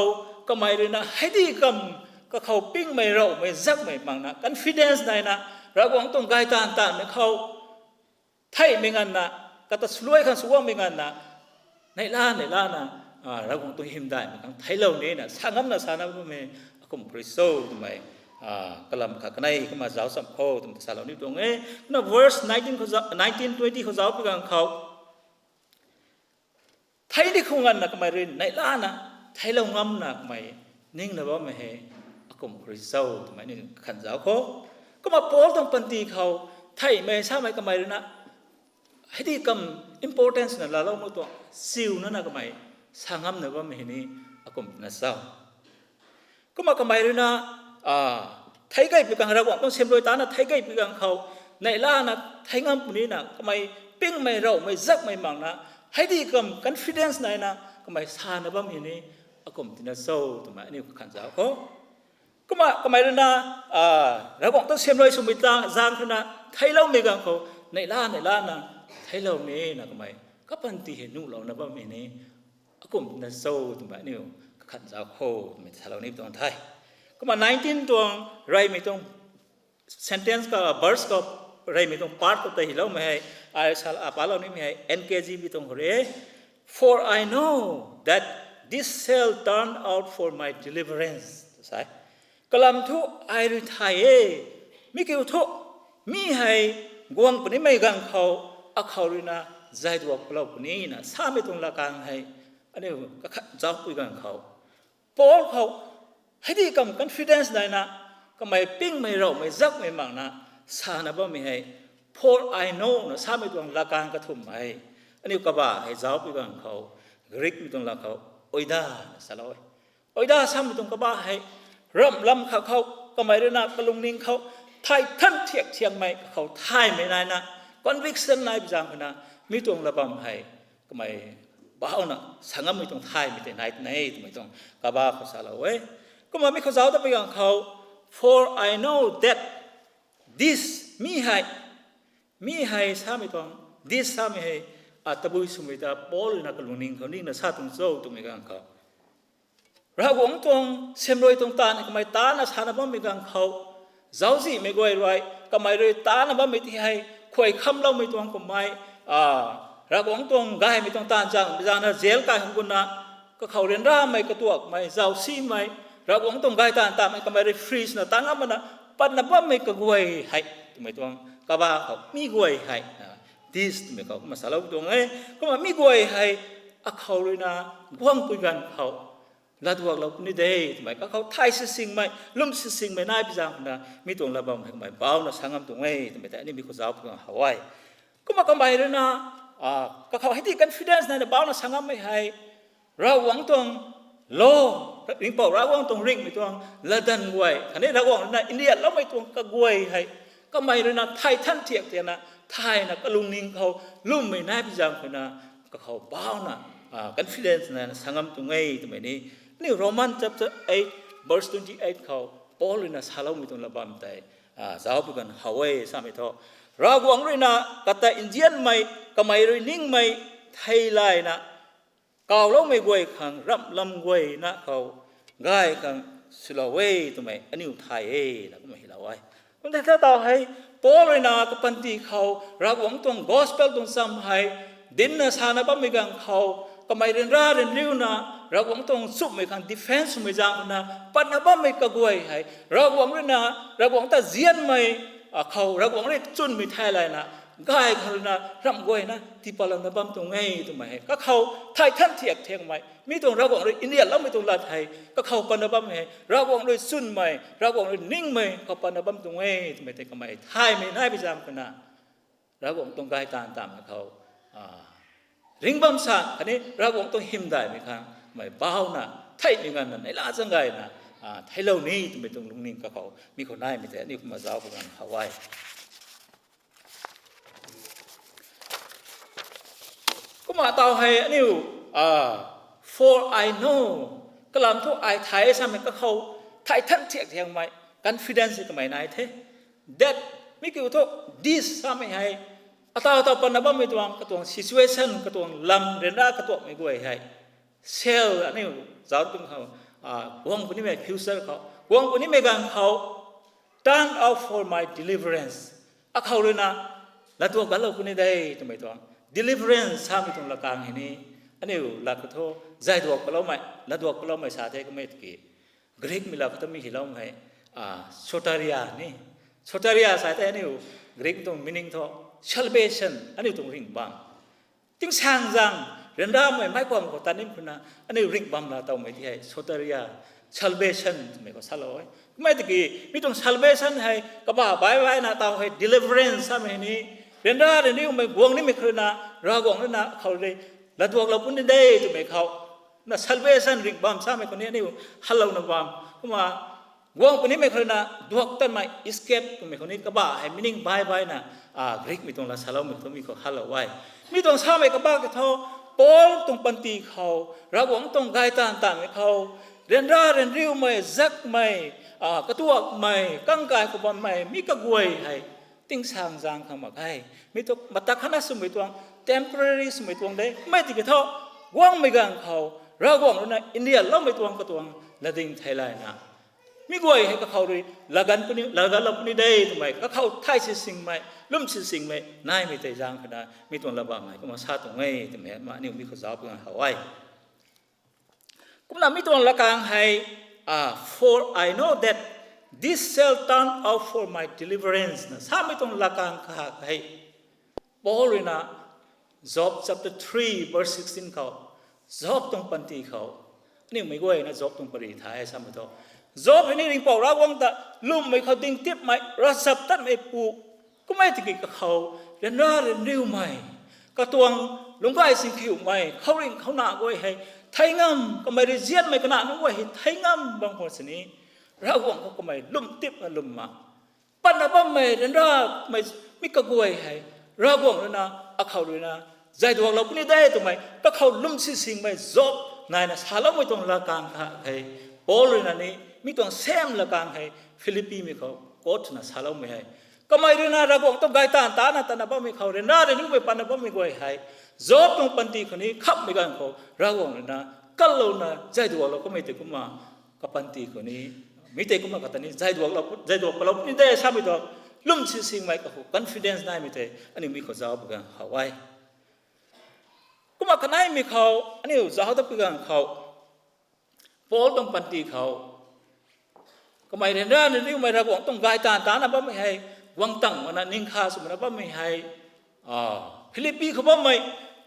ก็ไม่เลยนะให้ดีกำก็เขาปิ้งไม่เราไม่ซักไม่บังนะ confidence ได้นะเราก็ต้องไกลตามไม่เขาไทยไม่งั้นนะก็ตัดสลวยกันสว่างไม่งั้นนะในล้านนะเราคงต้องหิมได้เหมือนกันไทยเราเนี่ยนะสร้างน้ำนะสร้างน้ำไม่ก็มริโซทำไมกลัมขักในก็มาเจ้าสัมโพตรงที่สารนี้ตรงนะ verse 19 20เขาเจ้าไปกันเขาไทยที่คงกันนะก็ไม่เรียนในล้านนะไทยเรางำนะก็ไม่นิ่งนะว่าไม่ให้ก็มริโซทำไมนี่ขันเจ้าเขาก็มาโพสตรงปันตีเขาไทยไม่ทราบไม่ก็ไม่เรียนนะให้ดีกำ importance นะเราไม่ตัวซิลนั่นนะก็ไม่สร้างน้ำนะว่าไม่นี่ก็มน่าเศร้าก็มาก็ไม่รู้นะไทยใกล้ปีกังเราต้องเชื่อมโดยตานะไทยใกล้ปีกังเขาในล่านะไทยงามปุ่นนี้นะก็ไม่ปิ้งไม่เราไม่ซักไม่มังนะให้ดีกับ confidence ไหนนะก็ไม่ซานะบ้างอย่างนี้ก็มีน่าเศร้าตัวมาอันนี้ขันเจ้าเขาก็มาก็ไม่รู้นะเราต้องเชื่อมโดยสมิตาจางขนาดไทยเราไม่กังเขาในล่านะไทยเราเนี่ยนะก็ไม่ก็ปันตีเห็นนู่นเรานะบ้างอย่างนี้ก็มีน่าเศร้าตัวมาอันนี้ขันเจ้าโคไม่ใช่เรานี่ตรงไทยก็มา19ตัวไรไม่ต้อง sentence กับ verse กับไรไม่ต้อง part กับแต่หิเราไม่ให้อะไรสักอะไรเรานี่ไม่ให้ NKG ไม่ต้องเรีย for I know that this shall turn out for my deliverance ใช่กลัมทุไอริไทยมิเกี่ยวทุมีให้กวางปนิไม่กังเขาอักเขาเลยนะใจตัวเราปนี้นะสาไม่ต้องละกังให้อันนี้ก็เจ้าปุยกังเขาปอลเขาให้ดีกับ confidence ได้นะก็ไม่ปิ้งไม่เราไม่ซักไม่มั่งนะสานะบ่ไม่ให้ for I know นะสาไม่ต้องละกังกระทุ่มให้อันนี้ก็ว่าให้เจ้าปุยกังเขากรีกไม่ต้องละเขาโอยดาสลอยโอยดาสาไม่ต้องก็ว่าให้เริ่มลำเขาก็ไม่ได้นะกระลุงนิ่งเขาไทยท่านเทียงไม่เขาไทยไม่ได้นะ conviction นายพิจารณามีตรงระบำให้ก็ไม่บ้านะสังกัดไม่ต้องไทยไม่ได้ไหนไม่ต้องกบ้าเขาสารเว้ยก็มาไม่เขาสาวแต่ไปอย่างเขา for I know that this มีให้สามีต้อง this สามีให้ตะบุยสมัยตาปอลนักลุงนิ่งเขานิ่งนะซาตรงโซ่ตรงไม่กันเขาเราหวังตรงเชื่อมโดยตรงตาเนี่ยก็ไม่ตานะสานะบ้างไม่กันเขาเจ้าสิไม่กวยรวยก็ไม่เลยตานะบ้างไม่ที่ให้ควยคำเราไม่ตรงก็ไม่เราหวังตรงกายไม่ต้องตาจังไม่จางนะเจลกายของคุณนะก็เขาเรียนร่าไม่กระตัวไม่เจ้าสิไม่เราหวังตรงกายตาไม่ก็ไม่ได้ฟรีสนะตั้งอ่ะมันนะปันนะบ้างไม่ก็กวยให้ไม่ตรงก็ว่าเขามีกวยให้ดิสไม่เขามาสารตรงก็มามีกวยให้เขาเลยนะกว้างปุยกันเขาลาดวกเรานี่เด้ทำไมก็เขาไทยสิ่งไม่ลุ่มสิ่งไม่น่าพิจารณามีตรงระบำทำไมเบานะสังคมตรงทำไมแต่อันนี้มีคนสาวตรงหาวายก็มาก็ไม่เลยนะ ก็เขาให้ที่ confidence ในบ้านเราสังกัดไม่ให้เราหวังตรงโลริงเป่าเราหวังตรงริงไม่ตรงละดันไว้อันนี้เราหวังนะอินเดียเราไม่ตรงก็กวยให้ก็ไม่เลยนะไทยท่านเทียบเทียนะไทยนะก็ลุงนิงเขาลุ่มไม่น่าพิจารณาก็เขาบ้านะconfidence นะสังกัดตรงไงตรงนี้นี่โรมัน chapter 8 verse 28เขาปอลเลยนะสาเราไม่ตรงละบ้านแต่สาวพูดกันฮาวายสามีทอเราหวังเลยนะกแต่อินเดียนไม่ก็ไม่เลยนิ่งไม่ไทยไลนะก่าวเราไม่กวยขังรับลำกวยนะเขาง่ายขังสุลาเวตัวไม่อันนี้อุทัยนะก็ไม่เห็นเราไว้แต่ถ้าต่อให้ปอเลยนะก็ปันตีเขาเราหวังตรง gospel ตรงซ้ำให้ดินนะสานะบ้าไม่กังเขาก็ไม่เรียนร่าเรียนริ้วนะเราหวังตรงสุบไม่ขัง defense ไม่จางนะปันนะบ้าไม่กกวยให้เราหวังเลยนะเราหวังแต่เจียนไม่เขาเราหวังเลยจุนไม่ไทยเลยนะง่ายเขานะรำกวยนะที่ปาลันนะบ้าตรงไงตรงไหนก็เขาไทยท่านเทียกเทียงไหมมีตรงเราหวังเลยอินเดียเราไม่ตรงลาไทยก็เขาปันนะบ้าไม่เราหวังเลยซุนไหมเราหวังเลยนิ่งไหมเขาปันนะบ้าตรงไงตรงไหนแต่ก็ไม่ไทยไม่ได้ไปจำกันนะเราหวังตรงกายตามเขาริงบัมสังอันนี้เราหวังตรงหิมได้ไหมครับไม่เบานะไทยมีงานนั้นในลาสังไงนะไทยเหล่านี้ตรงไปตรงลุงนิ่งก็เขามีคนได้ไม่แต่นี่มาเจ้าพวกนั้นฮาวายก็มาต่อให้อันนี้for I know ก็ลำทุกไอไทยสามีก็เขาไทยท่านเทียกเทียงไหม confidence ก็ไม่นายเท่ that ไม่เกี่ยวกับ this สามีให้atauปนนับไม่ตัวก็ตัว situation ก็ตัวลำเรียนรักก็ตัวไม่กวยให้ cell อันนี้สาวเป็นเขาวงคนนี้ไม่ future เขาวงคนนี้ไม่กันเขา turn out for my deliverance เขาเลยนะแล้วตัวกันเราคนนี้ได้ทำไมตัว deliverance สามีตรงหลักการเห็นนี้อันนี้หลักก็ใจตัวก็เราไม่แล้วตัวก็เราไม่สาธิตก็ไม่ตีกรีกมีหลักก็ต้องมีหิเราไม่soteria นี่ soteria สาธิตอันนี้กรีกตรง meaning ตัว salvation อันนี้ตรงริงบังจึงช่างจังเรื่องราวไม่ความกดตันนี่คุณนะอันนี้ริงบังเราต้องไม่ที่ให้ soteria salvation ไม่ก็สลายไม่ตะกี้มีตรง salvation ให้ก็บ่าไว้นะต้องให้ deliverance สามีนี้เรื่องราวเรื่องนี้ไม่วงนี้ไม่คือนะเราวงนี้นะเขาเลยแล้วตัวเราปุ่นได้ตัวไม่เขานะ salvation ริงบังสามีคนนี้นี่ฮัลโหลนะบังก็มาวงคนนี้ไม่คือนะดวงต้นไม้ escape ตัวไม่คนนี้ก็บ่าให้ meaning bye นะกรีกมีตรงละสลายมีตรงมีเขาฮัลโหลไว้มีตรงสามีก็บ่าก็เท่าปอลตรงปันตีเขาเราหวังตรงกายต่างๆเขาเรียนร่าเรียนริ้วไม่ซักไม่กระตัวไม่กังกายกับไม่มีกระกวยให้ติ้งสางจางคำมาให้มีตัวบัตรขณะสมัยตัว temporary สมัยตัวได้ไม่ติดกับเท่าว่างไม่กังเขาเราหวังนะอินเดียเราไม่ตัวกระตัวละดิ่งไทยไลน์นะมีกวยให้กับเขาเลยละกันคนนี้ละกันเราคนนี้ได้ทำไมก็เขาไทยสิ่งไม่ลุ่มสิ่งไม่นายไม่ใจจางขนาดมีตัวระบาดไหมก็มาซาตรงไงทำไมมานี่มีข้อสอบเพื่อนเขาไว้ก็เรามีตัวละกันให้ for I know that this shall turn out for my deliverance นะถ้าไม่ต้องละกันให้ปอลนะ Job chapter 3 verse 16เขา Job ตรงปันตีเขานี่ไม่กวยนะ Job ตรงปริท้ายสามตัวJob นี่ริงปอกเราวังแต่ลุ่มไม่เขาดิ้งทิพไม่รัศตัดไม่ปูก็ไม่ติดกับเขาเรียนร่าเรียนริ้วไม่ก็ตัวลุงก็ไอ้สิ่งขิวไม่เขาริงเขาหนักไว้ให้ไทยงามก็ไม่ได้เจียนไม่ขนาดนั้นไว้ให้ไทยงามบางคนสินี้เราวังเขาก็ไม่ลุ่มทิพมาลุ่มมาปัญหาบ้าไม่เรียนร่าไม่กระกวยให้เราวังเลยนะเขาเลยนะใจตัวเราคนนี้ได้ทำไมก็เขาลุ่มสิ่งไม่จบนายนะสาระไม่ต้องละกันให้ปอลเลยนะนี่มีตัวเซมละกันให้ฟิลิปปีมีเขาโคตรนะสาระไม่ให้ก็ไม่เรียนอะไรบอกต้องไกลตานะตาบ้ามีเขาเรียนอะไรนี่ไม่ปันบ้ามีกวยให้จบตรงปันตีคนนี้ขับไม่กันเขาเราบอกเลยนะก็เรานะใจตัวเราก็ไม่ติดกุมากับปันตีคนนี้ไม่ติดกุมากับตานี้ใจตัวเราไม่ได้ทราบไม่ตัวลุ่มสิ่งไม่กับเขา confidence ได้ไม่ได้อันนี้มีเขาจะเอาไปกันเขาไว้ก็มาขณะมีเขาอันนี้จะเอาไปกันเขาปอลตรงปันตีเขาก็ไม่เรียนได้นี่ไม่ระวังต้องกายตานะบ้าไม่ให้วังตั้งมันนิ่งคาสมนะบ้าไม่ให้ฟิลิปปีเขาบ้าไม่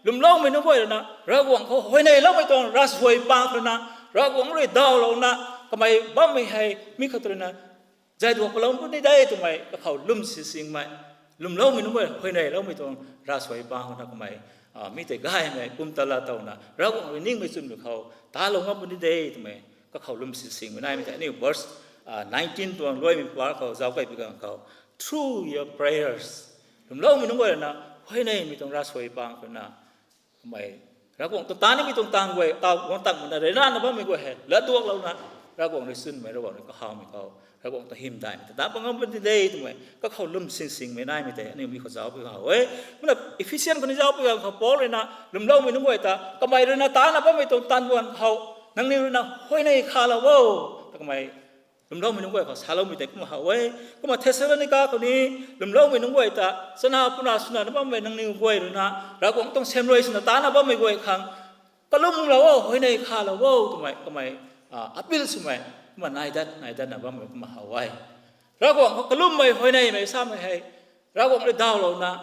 ลุ่มเล่าไม่นึกว่าเลยนะระวังเขาหวยในเล่าไม่ต้องรัสหวยปางเลยนะระวังเลยดาวเรานะก็ไม่บ้าไม่ให้มีเขาตัวนะใจตัวเราไม่ได้ทำไมก็เขาลุ่มสิ่งไม่ลุ่มเล่าไม่นึกว่าหวยในเล่าไม่ต้องรัสหวยปางนะก็ไม่ มีแต่ง่ายไหมกุมตลาดเต่านะเราก็ไม่นิ่งไม่ซุ่มกับเขาตาลงมาบนนี้เดย์ทำไมก็เขาลุ่มสิ่งไม่ได้ไม่แต่นี่ verse 19ตัวรวยมีปลาเขาเจ้าไปเป็นของเขา through your prayers ลุ่มเล่าไม่ต้องว่านะเฮ้ยนี่มีตรงรัสวยบางคนนะทำไมเราก็ตรงตานี่มีตรงต่างไว้ตาคนต่างมันอะไรนั่นนะบ้างไม่กว่าเหตุแล้วตัวเรานะเราก็ได้ซึ่งไม่เราบอกก็เขาไม่เขาเราก็ต้องหิมได้แต่ตาบางคนเป็นเดย์ทำไมก็เขาลุ่มสิ่งไม่ได้ไม่แต่นี่มีเขาเจ้าไปเขาเฮ้ยมันแบบ efficient คนที่เจ้าไปเขาโป้เลยนะลุ่มเล่าไม่ต้องว่าแต่ก็ไม่เลยนะตานะบ้างไม่ตรงตันวันเขานั่งนี่นะเฮ้ยนี่ข้าเราว้าวแต่ก็ไม่ลุ่มเล่าไม่ต้องว่าเขาสาเราไม่แต่ก็มาเฮ้ยก็มาเทสลานิกาคนนี้ลุ่มเล่าไม่ต้องว่าแต่สนาปุนาสนาบ้างไม่นั่งนี่ว่าเลยนะเราก็ต้องเซมเลยสนาตานะบ้างไม่ว่าครั้งก็ลุ่มเราว้าวเฮ้ยนี่ข้าเราว้าวทำไมก็ไม่อัพบิลสมัยมันนายดันนะบ้างไม่มาหาไว้เราก็ก็ลุ่มไม่เฮ้ยนี่ไม่ซ้ำไม่ให้เราก็เลยดาวเรานะ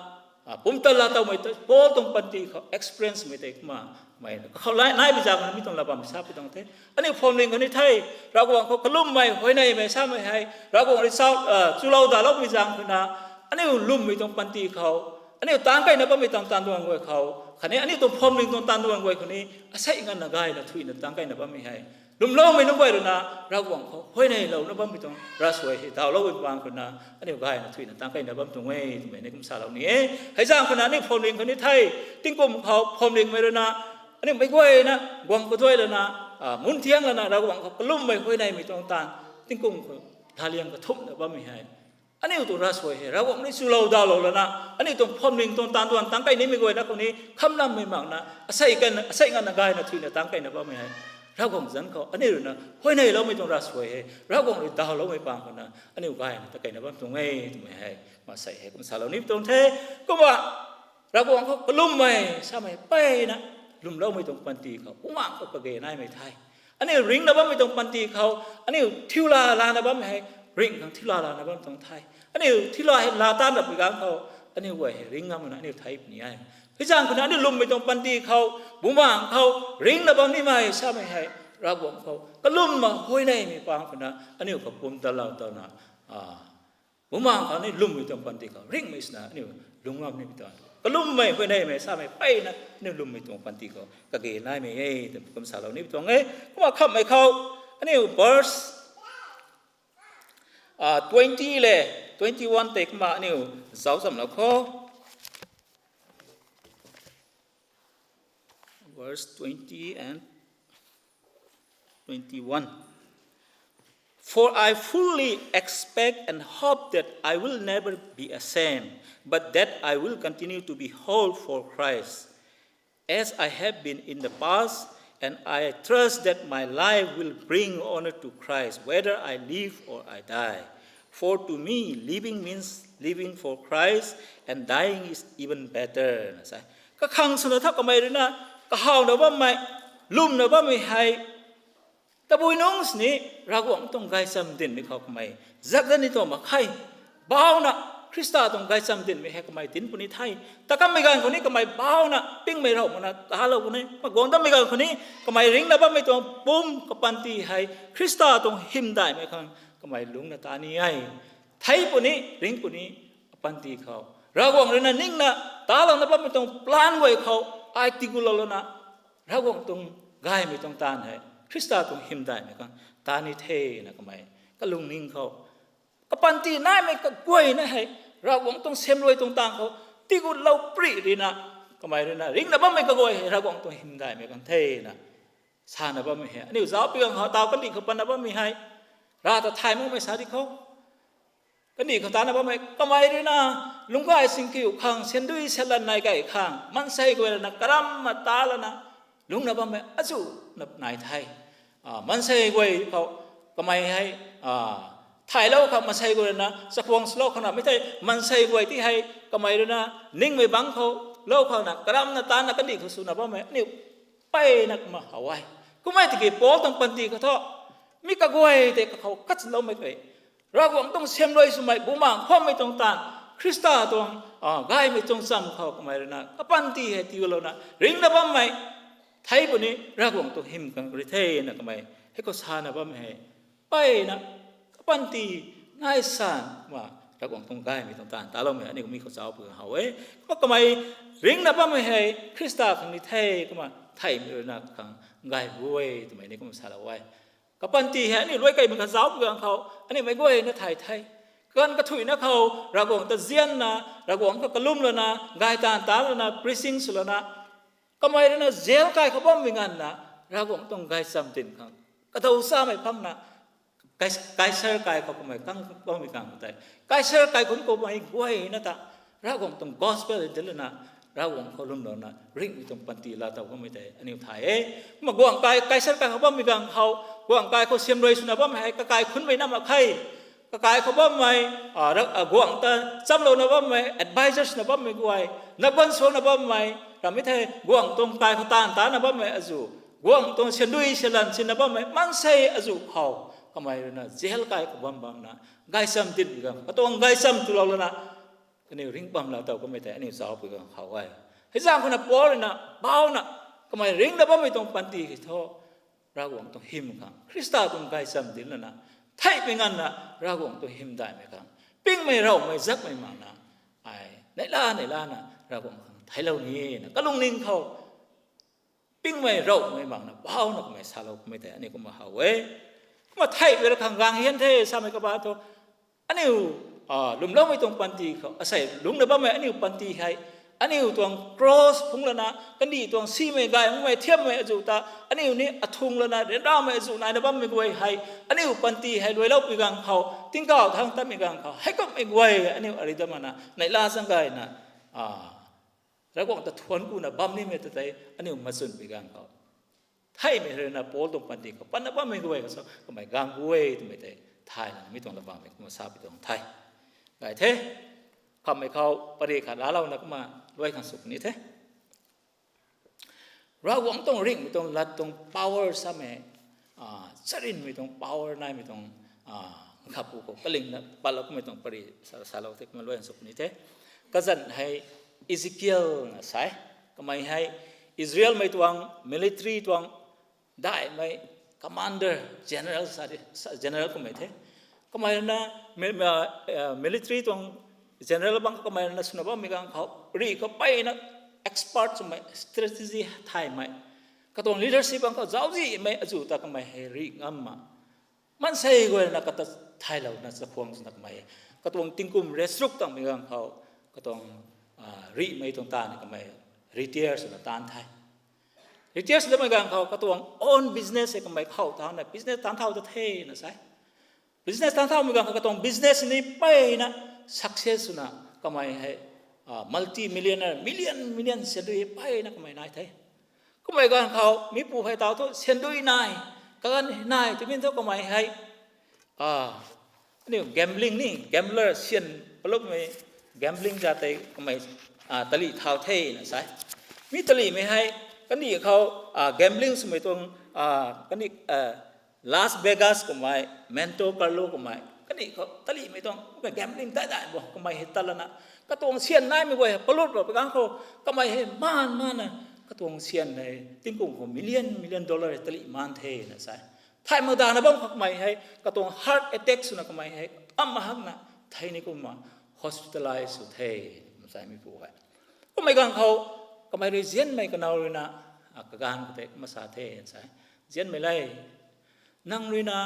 ผมตลาดเราไม่โป้ตรงปันตีเขา experience ไม่ได้มาไม่เขาไล่นายไปจากมันไม่ต้องระบำทราบไปตรงเท่อันนี้พอมลิงคนนี้ไทยเราก็เขากลุ่มไม่เฮ้ยนี่ไม่ซ้ำไม่ให้เราก็เลยเศร้าจุฬาดาเราไปจากคนนะอันนี้ลุ่มไม่ตรงปันตีเขาอันนี้ต่างกันนะบ้างไม่ต้องตามตัวงวยเขาขณะอันนี้ตรงพอมลิงตรงตามตัวงวยคนนี้อาศัยกันนะกายนะทุยนะต่างกันนะบ้างไม่ให้ลุ่มเล่าไม่ต้องไปหรอกนะเราหวังเขาเฮ้ยนี่เรานะบ้างไม่ต้องรัสวยดาวเราไปวางคนนะอันนี้กายนะทุยนะต่างกันนะบ้างตรงเว้ยทำไมในกุมสาเรานี้ให้สร้างขนาดนี้พอมลิงคนนี้ไทยติ้งกลมเขาพอมลิงไม่เลยนะอันนี้ไม่กล้วยนะหวังก็ด้วยแล้วนะมุนเทียงแล้วนะเราหวังเขาลุ่มไม่เฮ้ยนี่ไม่ต้องตามติ้งกลมเขาทาเลียงกระทุบนะบ้างไม่ให้อันนี้ตัวรัสวยเราหวังนี่สุเราดาวเราแล้วนะอันนี้ตรงพอมลิงตรงตามตัวต่างกันนี้ไม่กล้วยนะคนนี้คำนำไม่มากนะอาศัยกันนะกายนะทุยนะต่างกันนะบ้างไม่ให้เราคงสันเขาอันนี้รู้นะเฮ้ยนี่เราไม่ต้องรัสวยเราคงเลยดาวเราไม่ปังคนนะอันนี้กายนะตะไคร้นะบ้างตรงไม่ให้มาใส่ให้คุณสาวเรานี้ตรงเท่ก็ว่าเราคงเขาลุ่มไม่ใช่ไหมไปนะลุ่มเราไม่ต้องปันตีเขาอุ้งอ่างก็ประเกณฑ์ไม่ไทยอันนี้ริงนะบ้างไม่ต้องปันตีเขาอันนี้ทิวลานะบ้างไม่ให้ริงของทิวลานะบ้างตรงไทยอันนี้ทิวลาลาตามแบบไปกันเขาอันนี้ว่าริงงามนะอันนี้ไทยนี่ไงพี่จางคนนั้นนี่ลุ่มไม่ต้องปันตีเขาบุ้งว่างเขาริงนะบ้างนี่ไม่ใช่ไหมให้เราบอกเขาก็ลุ่มมาห้อยในมีปังคนนะอันนี้เขาปุ่มตลอดตอนนั้นบุ้งว่างเขานี่ลุ่มไม่ต้องปันตีเขาริงไม่สนะนี่ลุ่มงามนี่ไม่ต้องก็ลุ่มไม่ห้อยในไม่ใช่ไหมไปนะนี่ลุ่มไม่ต้องปันตีเขาก็เกณฑ์ได้ไม่ไงแต่คำสาเรานี่ตรงไงก็ว่าขับไม่เขาอันนี้ verse 20เลย21เต็กมาอันนี้สาวสำหรับเขา verse 20 and 21 For I fully expect and hope that I will never be ashamed, but that I will continue to be whole for Christ, as I have been in the past, and I trust that my life will bring honor to Christ, whether I live or I die. For to me, living means living for Christ, and dying is even better. ก็ขังสนทักก็ไม่ได้นะก็ห่าวนะว่าไม่ลุ่มนะว่าไม่ให้แต่บุญน้องสนี่เราก็ต้องไกลซ้ำดินไม่เขาก็ไม่จักดันนี่ตัวมาใครบ้าวนะคริสต์ต้องไกลซ้ำดินไม่ให้ก็ไม่ดินปุ่นไทยแต่ก็ไม่กันคนนี้ก็ไม่บ้าวนะปิ้งไม่เรามันนะตาเราคนนี้มากงต้องไม่กันคนนี้ก็ไม่ริงนะว่าไม่ตัวปุ่มก็ปันตีให้คริสต์ต้องหิมได้ไม่คันก็ไม่ลุงนะตานี่ไอ้ไทยปุ่นนี้ริงปุ่นนี้ปันตีเขาเราก็เรื่องนั้นนิ่งนะตาเรานะว่าไม่ต้องปลานไว้เขาไอ้ติกุลเรานะเราก็ต้องไกลไม่ต้องตานให้คริสต์ต้องหิมได้ไหมครับตานี่เท่นะก็ไม่ก็ลุงนิ่งเขาก็ปันตีน่าไม่ก็กล้วยนะให้เราต้องเซมรวยตรงต่างเขาที่กูเราปรีดีนะก็ไม่เลยนะริงนะบ้าไม่ก็กล้วยเราต้องหิมได้ไหมกันเท่นะสานะบ้าไม่ให้อันนี้สาวเปียงเขาตากันดีเขาปันนะบ้าไม่ให้เราแต่ไทยมันไม่สาดีเขากันดีเขาตานะบ้าไม่ก็ไม่เลยนะลุงก็ไอ้สิ่งที่อยู่ข้างเส้นด้วยเส้นลันในก็ไอ้ข้างมันใส่กล้วยนะกระรำมาตาแล้วนะลุงนะบ้าไม่อาจูนับนายไทยมันใส่กล้วยเขาก็ไม่ให้ไทยแล้วเขามาใส่กล้วยนะสักวงสโลกขนาดไม่ใช่มันใส่กล้วยที่ให้ก็ไม่เลยนะนิ่งไม่บังเขาโลกเขานะกระรำนะตานะกันดีเขาสุนับบ้าไม่นี่ไปนักมาเอาไว้ก็ไม่ติดกี่โป๊ต้องปันตีเขาเถอะมีกระกล้วยแต่เขาคัดเราไม่เคยเราต้องเชื่อมโดยสมัยบุมังพ่อไม่ต้องตานคริสต์ต้องกายไม่ต้องซ้ำเขาก็ไม่เลยนะก็ปันตีให้ที่เรานะริงนะบ้าไม่ไทยปุ่นนี้เราต้องหิมกันริเทนะก็ไม่ให้เขาสานะบ้าไม่ไปนะก็ปันตีง่ายสานว่า รักหวังตรงกายมีตรงตาตาเราไม่อันนี้ก็มีข้อสอบเผื่อเขาก็ทำไมริงนะป้าไม่ให้คริสต์ครั้งนี้ไทยก็มาไทยมีนะครั้งกายรวยทำไมนี่ก็มาสารไว้ก็ปันตีแห่นี่รวยไกลมันข้อสอบเผื่อเขาอันนี้ไม่รวยนะไทยกันกระถุยนะเขารักหวังตะเจียนนะรักหวังก็กระลุ่มแล้วนะกายตาแล้วนะปริซิงสุแล้วนะก็ไม่ได้นะเจลกายเขาบ้องมีงานนะรักหวังต้องกายซ้ำตินครั้งก็ต้องอุตส่าห์ไม่พังนะกายเชื่อกายเขาก็ไม่กังบ้องมีกังแต่กายเชื่อกายคนก็ไม่รวยนะแต่รักหวังต้องกอสเปลเดินนะรักหวังเขาลุ่มแล้วนะริงมีตรงปันตีลาเตาก็ไม่ได้อันนี้ไทยมากวางกายเชื่อกายเขาบ้องมีกังเขากวางกายเขาเสียมรวยสุนัขบ้องไม่ให้กายคุณไม่นำมาใครก็กายเขาบ้าไม่กวางตาจำเราหน้าบ้าไม่ advisors หน้าบ้าไม่กวยนับวันโซนหน้าบ้าไม่เราไม่ได้กวางตรงกายเขาตาหน้าบ้าไม่อาจูกวางตรงเชนดุยเชลันเชนหน้าบ้าไม่มันใช่อาจูเขาทำไมนะเจลกายเขาบ้านะกายซ้ำติดกันก็ต้องกายซ้ำตัวเราแล้วนะอันนี้ริงปั๊มเราเต่าก็ไม่ได้อันนี้สาวไปกันเขาไว้ให้สร้างคนนับปอเลยนะเบานะทำไมริงหน้าบ้าไม่ต้องปันตีเขาเรากวางต้องหิมกันคริสต์ต้องกายซ้ำติดแล้วนะไทยเป็นงั้นนะเราคงตัวหิมได้ไหมครับปิ้งไม่เราไม่ซักไม่มานะไอ้ในล้านนะเราคงไทยเรานี่นะก็ลงนิ่งเขาปิ้งไม่เราไม่มานะเบาหนักไม่ซาเราไม่แต่อันนี้ก็มาหาเว้ยมาไทยเวลาขังกลางเฮียนเทสามัยกับบ้านตัวอันนี้ลุมเล่าไม่ตรงปันตีเขาอาศัยลุงเดบ้าไม่อันนี้ปันตีให้อันนี้ตัวกรอสพุ่งแล้วนะกันดีตัวซีไม่กายไม่เทียมไม่อจุตาอันนี้นี่อัทุงแล้วนะเดินราวไม่อจุนายนะบ้าไม่กวยให้อันนี้ปันตีให้รวยเล่าปีกังเขาติ้งก้าวทางตั้มปีกังเขาให้ก็ไม่กวยอันนี้อะไรต่างๆนะในลาสังกายนะแล้วก็แต่ทวนกูนะบ้านี่ไม่แต่อันนี้มาสุนปีกังเขาไทยไม่เห็นนะโพลตรงปันตีเขาปันนะบ้าไม่กวยเขาสักก็ไม่กังกวยตัวไม่แต่ไทยนะไม่ต้องระวังไม่มาซาไปตรงไทยไงเท่คำไม่เขาปริขัดแล้วเรานะก็มาด้วยขันสุขนี้เถอะเราหวังต้องริ่งไม่ต้องลัดต้อง power ซะแม่สรินไม่ต้อง power นายไม่ต้องขับผู้ก็ลิงนะปาเราก็ไม่ต้องปริสารเราเถอะมาด้วยขันสุขนี้เถอะก็จะให้อิสเกียลนะใช่ก็ไม่ให้อิสราเอลไม่ต้อง military ต้องได้ไม่ commander general ซะ general ก็ไม่เถอะก็ไม่นะ military ต้องgeneral bang ko may na sunaba mi gangเขารีเขาไปนะ expert สมัย strategy ไทยไหมก็ต้อง leadership บางเขาเจ้าจีไม่อจุตาก็ไม่ให้รีงำมามันใช่ก็นะก็ต้องไทยเรานะสักพวงสักไม่ก็ต้องติงกุม restrict ต่างมีgangเขาก็ต้องรีไม่ต้องตานี่ก็ไม่ retire สุดตานไทย retire สุดไม่gangเขาก็ต้อง own business ก็ไม่เข้าทางนะ business ตานเท่าจะเท่นะใช่ business ตานเท่ามีgangเขาก็ต้อง business นี่ไปนะsuccess นะก็ไม่ให้ multi millionaire million เสียด้วยไปนะก็ไม่นายไทยก็ไม่กันเขามีผู้ให้เต่าทุเสียด้วยนายกันนายที่มีเท่าก็ไม่ให้นี่ gambling นี่ gambler เสียนปลุกไม่ gambling จะเตะก็ไม่ตลีเท่าเทนะใช่มีตลีไม่ให้กันนี่เขาgambling สมัยตรงกันนี่ลาสเวกัสก็ไม่เมนโตคาร์โลก็ไม่ก็นี่เขาตลีไม่ต้องก็แกมลิงได้บอกก็ไม่เห็นตละนะก็ตวงเชียนนายไม่ไหวปลุกแบบกังเขาก็ไม่เห็นม่านนะก็ตวงเชียนในติ้งกุ้งของมิลเลียนดอลลาร์ตลีมันเทนะใช่ไทยมาดานะบ้างก็ไม่ให้ก็ตวง heart attack สุนัขก็ไม่ให้มาหักนะไทยนี่ก็มา hospitalize สุดเทไม่ใช่ไม่ป่วยก็ไม่กังเขาก็ไม่ได้เจียนไม่กันเอาเลยนะก็การก็แต่มาสาเทใช่เจียนไม่ไล่นั่งเลยนะ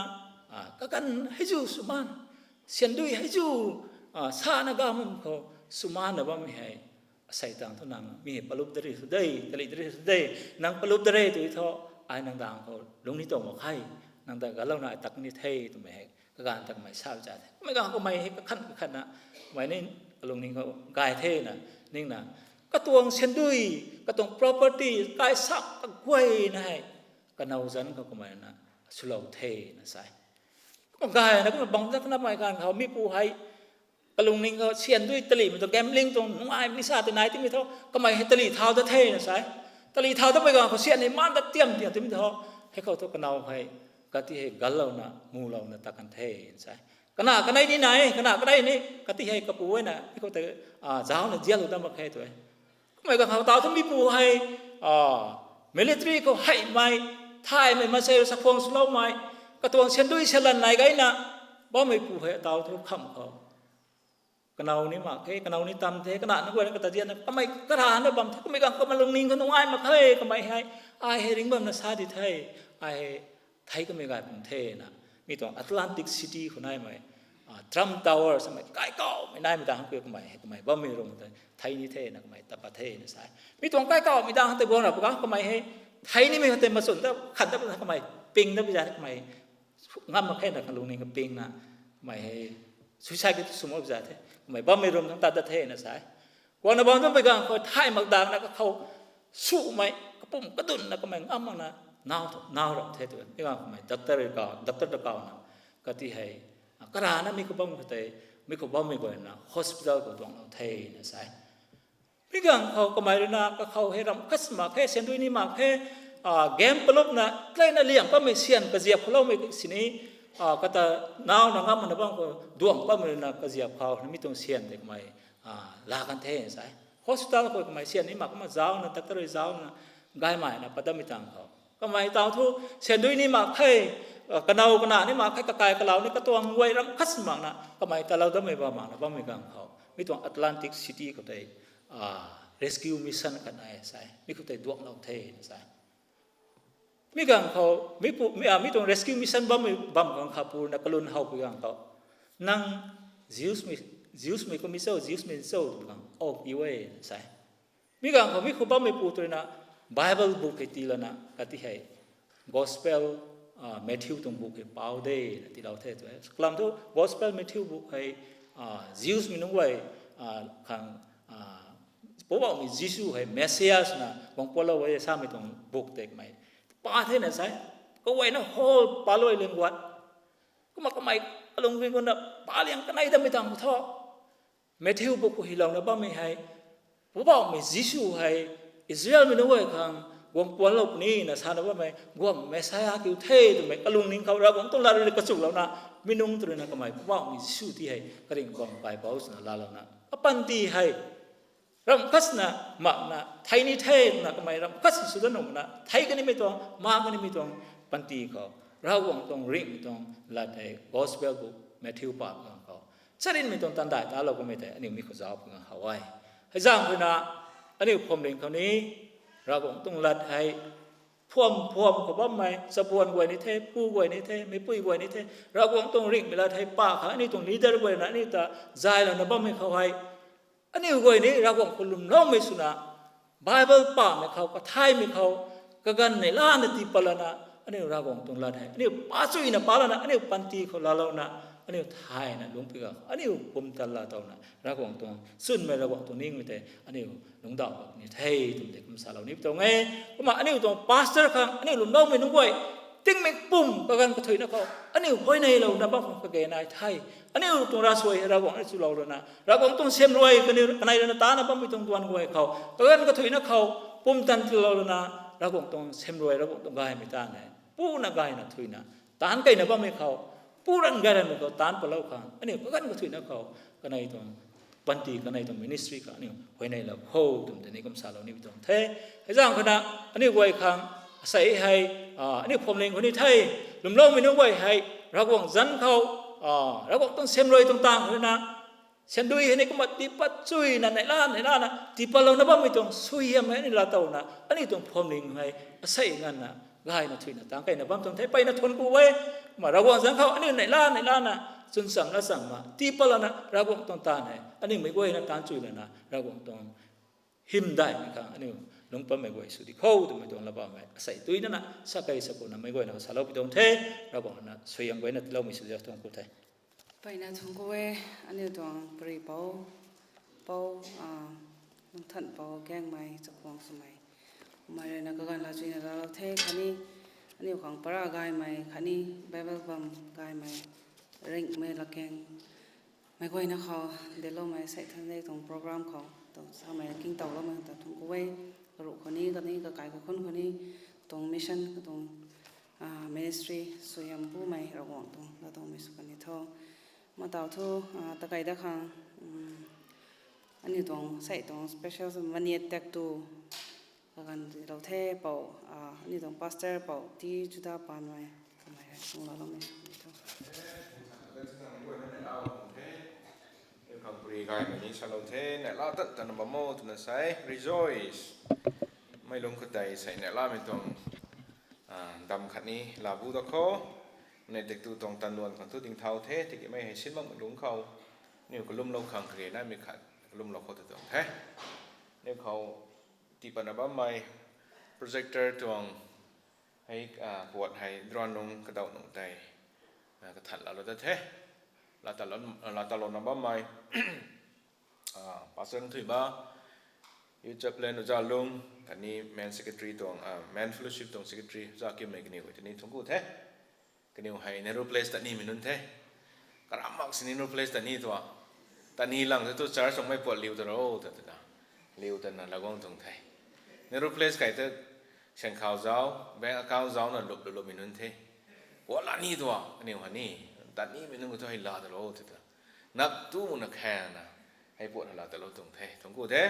ก็กันให้จูสุมานเสียนด้วยให้จูสานกามันเขาสุมานนะว่าไม่ให้ใส่ต่างทุนังมีปลุกดรีสุดได้ตลีดรีสุดได้นางปลุกดรีตัวท้อไอ้นางต่างเขาลงนี่ตัวหมอกให้นางต่างก็เล่าหน่อยตักนี่เท่ตัวไม่ให้ก็การตักไม่ทราบใจไม่ก็เขาไม่ให้ขั้นนะไม่นี่ลงนี่เขากายเท่นะนิ่งนะก็ตัวเสียนด้วยก็ตัว property กายสักก็กล้วยนะให้ก็นาจันเขาก็ไม่นะสุเหร่าเทนะใช่ก็กายนะก็บังคับนับหมายการเขามีผู้ให้กระลุงนิ่งเขาเชียนด้วยตลีมันตัวแกมลิงตรงน้องไอ้ไม่ทราบแต่ไหนที่มีเท่าก็ไม่ให้ตลีเท้าตะเทนะใช่ตลีเท้าตะไปก่อนเขาเชียนในมันตะเตี้ยมที่มีเท่าให้เขาตัวกระนาให้กะที่ให้กัลเรานะมูเรานะตะกันเทใช่ขณะกันไหนนี่ไหนขณะกันไหนนี่กะที่ให้กระปูไว้นะที่เขาแต่เจ้าเนี่ยเจียลุตั้งมาแค่ตัวก็ไม่ก็เขาเต่าทั้งมีผู้ให้military เขาให้ไม่ไทยไม่มาเซลสักพวงสโลไม่ก็ตัวเช่นด้วยเชลันไหนกันนะบ่ไม่ผู้ให้เต่าทุกคำเขา cái nào ní mà cái nào ní tâm thế cái nạn nó quên cái tờ tiền cái mày cái thà nó bầm cái mày cái mà lùng nín cái ai mà thấy cái mày hay ai hay đứng bầm nó xa thì thấy ai thấy cái mày gặp bầm thế nè mi tông Atlantic City của này mày Trump Tower sao mày cái cỏ mày này mày đang cái mày bầm mày rồi thấy như thế nè mày tập thế nó sai mi tông cái cỏ mày đang tới buồn là cái mày hay thấy ní mày tới mà sụn đó khẩn đó cái mày ping đó bây giờ cái mày ngâm mà cái là cái lùng nín cái ping nè mày suy sai cái số bây giờ thế mày bấm mày rung thằng ta thế là sai, quan nó bấm nó bây giờ coi thay mặc đàng nó có khâu sụ mày cái bụng cái đùn nó có mày âm mà nào rồi thế thôi, nhưng mà mày doctor được cao nào cái tí hay cái ra nó mình có bấm cái thế mình có bấm mình gọi là hospital của tụi nó thế là sai, bây giờ họ có mày là cái khâu hay làm customer hay xem đôi ní mà hay game club na cái này liang có mày xiên cái dẹp lâu mày xin ý kata now na ngam na bang ko duang pa mo na kazia phao na mitong sian de mai la kan the sai hospital ko mai sian ni ma ko ma zao na doctor zao na gai mai na padam mitang ko ko mai taw thu sian dui ni ma khai kanau kana ni ma khai ka kai ka law ni ka tuang wai ram khas ma na ko mai ta law da mai ba ma na ba mai gang phao mitong Atlantic City ko te rescue mission kan ai sai mi ko te duang law the sai mi gangเขาmiตรง rescue mission บำกังขับปูนักลุนเฮาไปgangเขานั่ง Zeus มีก็มีเซล Zeus มีเซลกังออกอีเว่ใช่มีgangเขามีคุบะมีปูตัวนะ Bible book ที่ละนะก็ที่ให้ Gospel Matthew ตรง book ให้เป่าได้ที่เราเทศไว้กลางทุก Gospel Matthew book ให้Zeus มีน้องไว้ขังเพราะว่ามี Jesus ให้ Messiah นะบางพวกเราไว้สร้างมีตรง book เด็กใหม่ป้าเท่นั้นใช่ก็ไว้นะโฮป้าลอยเลี้ยงวัดก็มาก็ไม่ลงเพียงคนนะป้าเลี้ยงกันไหนทำไมต่างมุทอเมทิวบุกหิลองนะบ้าไม่ให้ผมบอกไม่ยิสูให้อิสราเอลไม่รู้ว่าครั้งวงปวนโลกนี้นะท่านว่าไม่วงเมสายาคิวเททำไมอลุงนิ่งเขาเราวงต้องลาเรื่องกระสุนแล้วนะไม่นุ่งตัวนั้นก็ไม่ผมบอกไม่ยิสูที่ให้กระดิ่งกองไปเบาสนะลาแล้วนะปันตีให้รำคัสนะมานะไทยนี่เทนะก็ไม่รำคัสสุดนุ่มนะไทยกันนี่ไม่ต้องมากันนี่ไม่ต้องปันตีเขาเราวงต้องริงต้องลาดไอ้ Gospel book แมทธิวปากของเขาฉะนั้นไม่ต้องตันได้แต่เราก็ไม่ได้อันนี้มีข้อสอบของเขาไว้ให้สร้างขึ้นนะอันนี้ผมเรียนคราวนี้เราวงต้องลาดไอ้พวมเขาบอกไม่สะพวนกวยนี่เทปูกวยนี่เทไม่ปุ้ยกวยนี่เทเราวงต้องริงเวลาไทยปากเขาอันนี้ตรงนี้ได้กวยนะนี่แต่ใจเราเนี่ยบ้าไม่เขาไว้อันนี้กวยนี่เราวงคนลุ่มน้องไม่สุนะไบเบิลป่าไม่เขาก็ไทยไม่เขาก็กันในล้านตีปลานะอันนี้เราบอกตรงลาดให้อันนี้ป้าช่วยนะป้าละนะอันนี้ปันตีเขาลาเรานะอันนี้ไทยนะลุงพี่ก็อันนี้ผมตัดลาตรงนะเราบอกตรงซึ่งไม่เราบอกตรงนี้ไม่แต่อันนี้ลุงดาวนี่ไทยตรงเด็กมุสลิมนี่ตรงไงก็มาอันนี้ตรงพาสเตอร์ครับอันนี้ลุงน้องไม่นุ่งไว้ติ้งไม่ปุ่มก็กันก็ถอยนะเขาอันนี้ห้อยในเรานะบ้างก็แกนายไทยอันนี้ตรงราสวยเราบอกนี่สุเราเลยนะเราบอกตรงเซมรวยกันนี่กันในเรื่องตานะบ้างไม่ตรงตัวนั้นไว้เขาก็กันก็ถอยนะเขาปุ่มตันที่เราเลยนะเราบอกตรงเซมรวยเราบอกตรงกายไม่ตาไหนปูนักกายนะทุยนะตานไก่นะบ้าไม่เขาปูรันกายนะไม่เขาตานเปล่าขังอันนี้ก็กันก็ทุยนะเขากันในตรงปันตีกันในตรงมินิสทรีกันนี่ไว้ในเราโฮตรงแต่ในกรมสารเรานี่ตรงเทให้สร้างคณะอันนี้ไว้ขังใส่ให้อันนี้ผมเลี้ยงคนนี้ไทยลุมเล่าไม่นึกไว้ให้เราบอกจันเขาเราบอกต้องเซมรวยตรงต่างเลยนะเช่นด้วยให้ในก็มาตีปัดซุยนั่นในล้านนะตีปัดเรานะบ้าไม่ตรงซุยยังไงนี่เราเต่านะอันนี้ตรงผมเลี้ยงให้ใส่งั้นนะง่ายนะทุยนะต่างกันนะบ้างตรงไทยไปนะทนกูไว้มาเราบอกจันเขาอันนี้ในล้านนะจนสั่งแล้วสั่งมาตีปัดเรานะเราบอกตรงตาไหนอันนี้ไม่ไว้นะการซุยเลยนะเราบอกตรงหิมได้ไหมครับอันนี้ลงไปไม่ไว้สุดที่เขาตรงไม่ตรงเราบอกไม่ใส่ตุยนั่นนะสักไอ้สักคนนะไม่ไว้นะสารเราไปตรงเทเราบอกนะสวยยังไว้นะเราไม่สุดยอดตรงกูไทยไปนะทงกูเวอันนี้ตรงปรีเป้าน้องท่านเป้าแกงไม้จากวงสมัยมาเลยนะก็การลาจีนเราเทคันนี้อันนี้ของปรากายไม้คันนี้ไบเบิลบัมกายไม้ริงไม่ละแกงไม่ค่อยนะเขาเดี๋ยวเราไม่ใส่ทันได้ตรงโปรแกรมเขาตรงสมัยกิ้งเต่าเรามาแต่ทงกูเวกระดูกคนนี้ก็กายกับคนนี้ตรงมิชชั่นตรงมินิสทรีสุยามผู้ไม่ระวังตรงเราต้องมีสุกันนิทอมาต่อทูตะไคร้ตะขังอันนี้ตรงใส่ตรง special วันนี้แตกตัวกันเราเทเป่าอันนี้ตรง pastor เป่าที่จุดาปานไว้ทำไมตรงเราไม่สุกันนิทอ khang puri gai mani salon the ne la tat tan ba mo tu na sai rejoice mai long ka dai sai ne la mi tong dam khat ni la bu da kho ne tek tu tong tan nuan kan tu ding thau the ti ki mai hai sin mang lung khau ni ko lum lo khang kre na mi khat lum lo kho tu tong the ne khau ti pa na ba mai projector tong hai buat hai drone nong ka dau nong tai ka that la lo da the la ta lon ba mai pasang thui ba yu chaplain ja lung kani man secretary tong man fellowship tong secretary ja kim mai kini ko tini thongku the kani hai nero place ta ni minun the karamak sin nero place ta ni to ta ni lang to church song mai pot liu ta ro ta na liu ta na lagong tong thai nero place kai ta shen khao zao bank account zao na lo minun the wala ni to kani ha ni ta ni minun ko to hai la ta ro taนับตู้มุนแค่นะให้ปวดหัวแต่เราตรงแท้ตรงกูแท้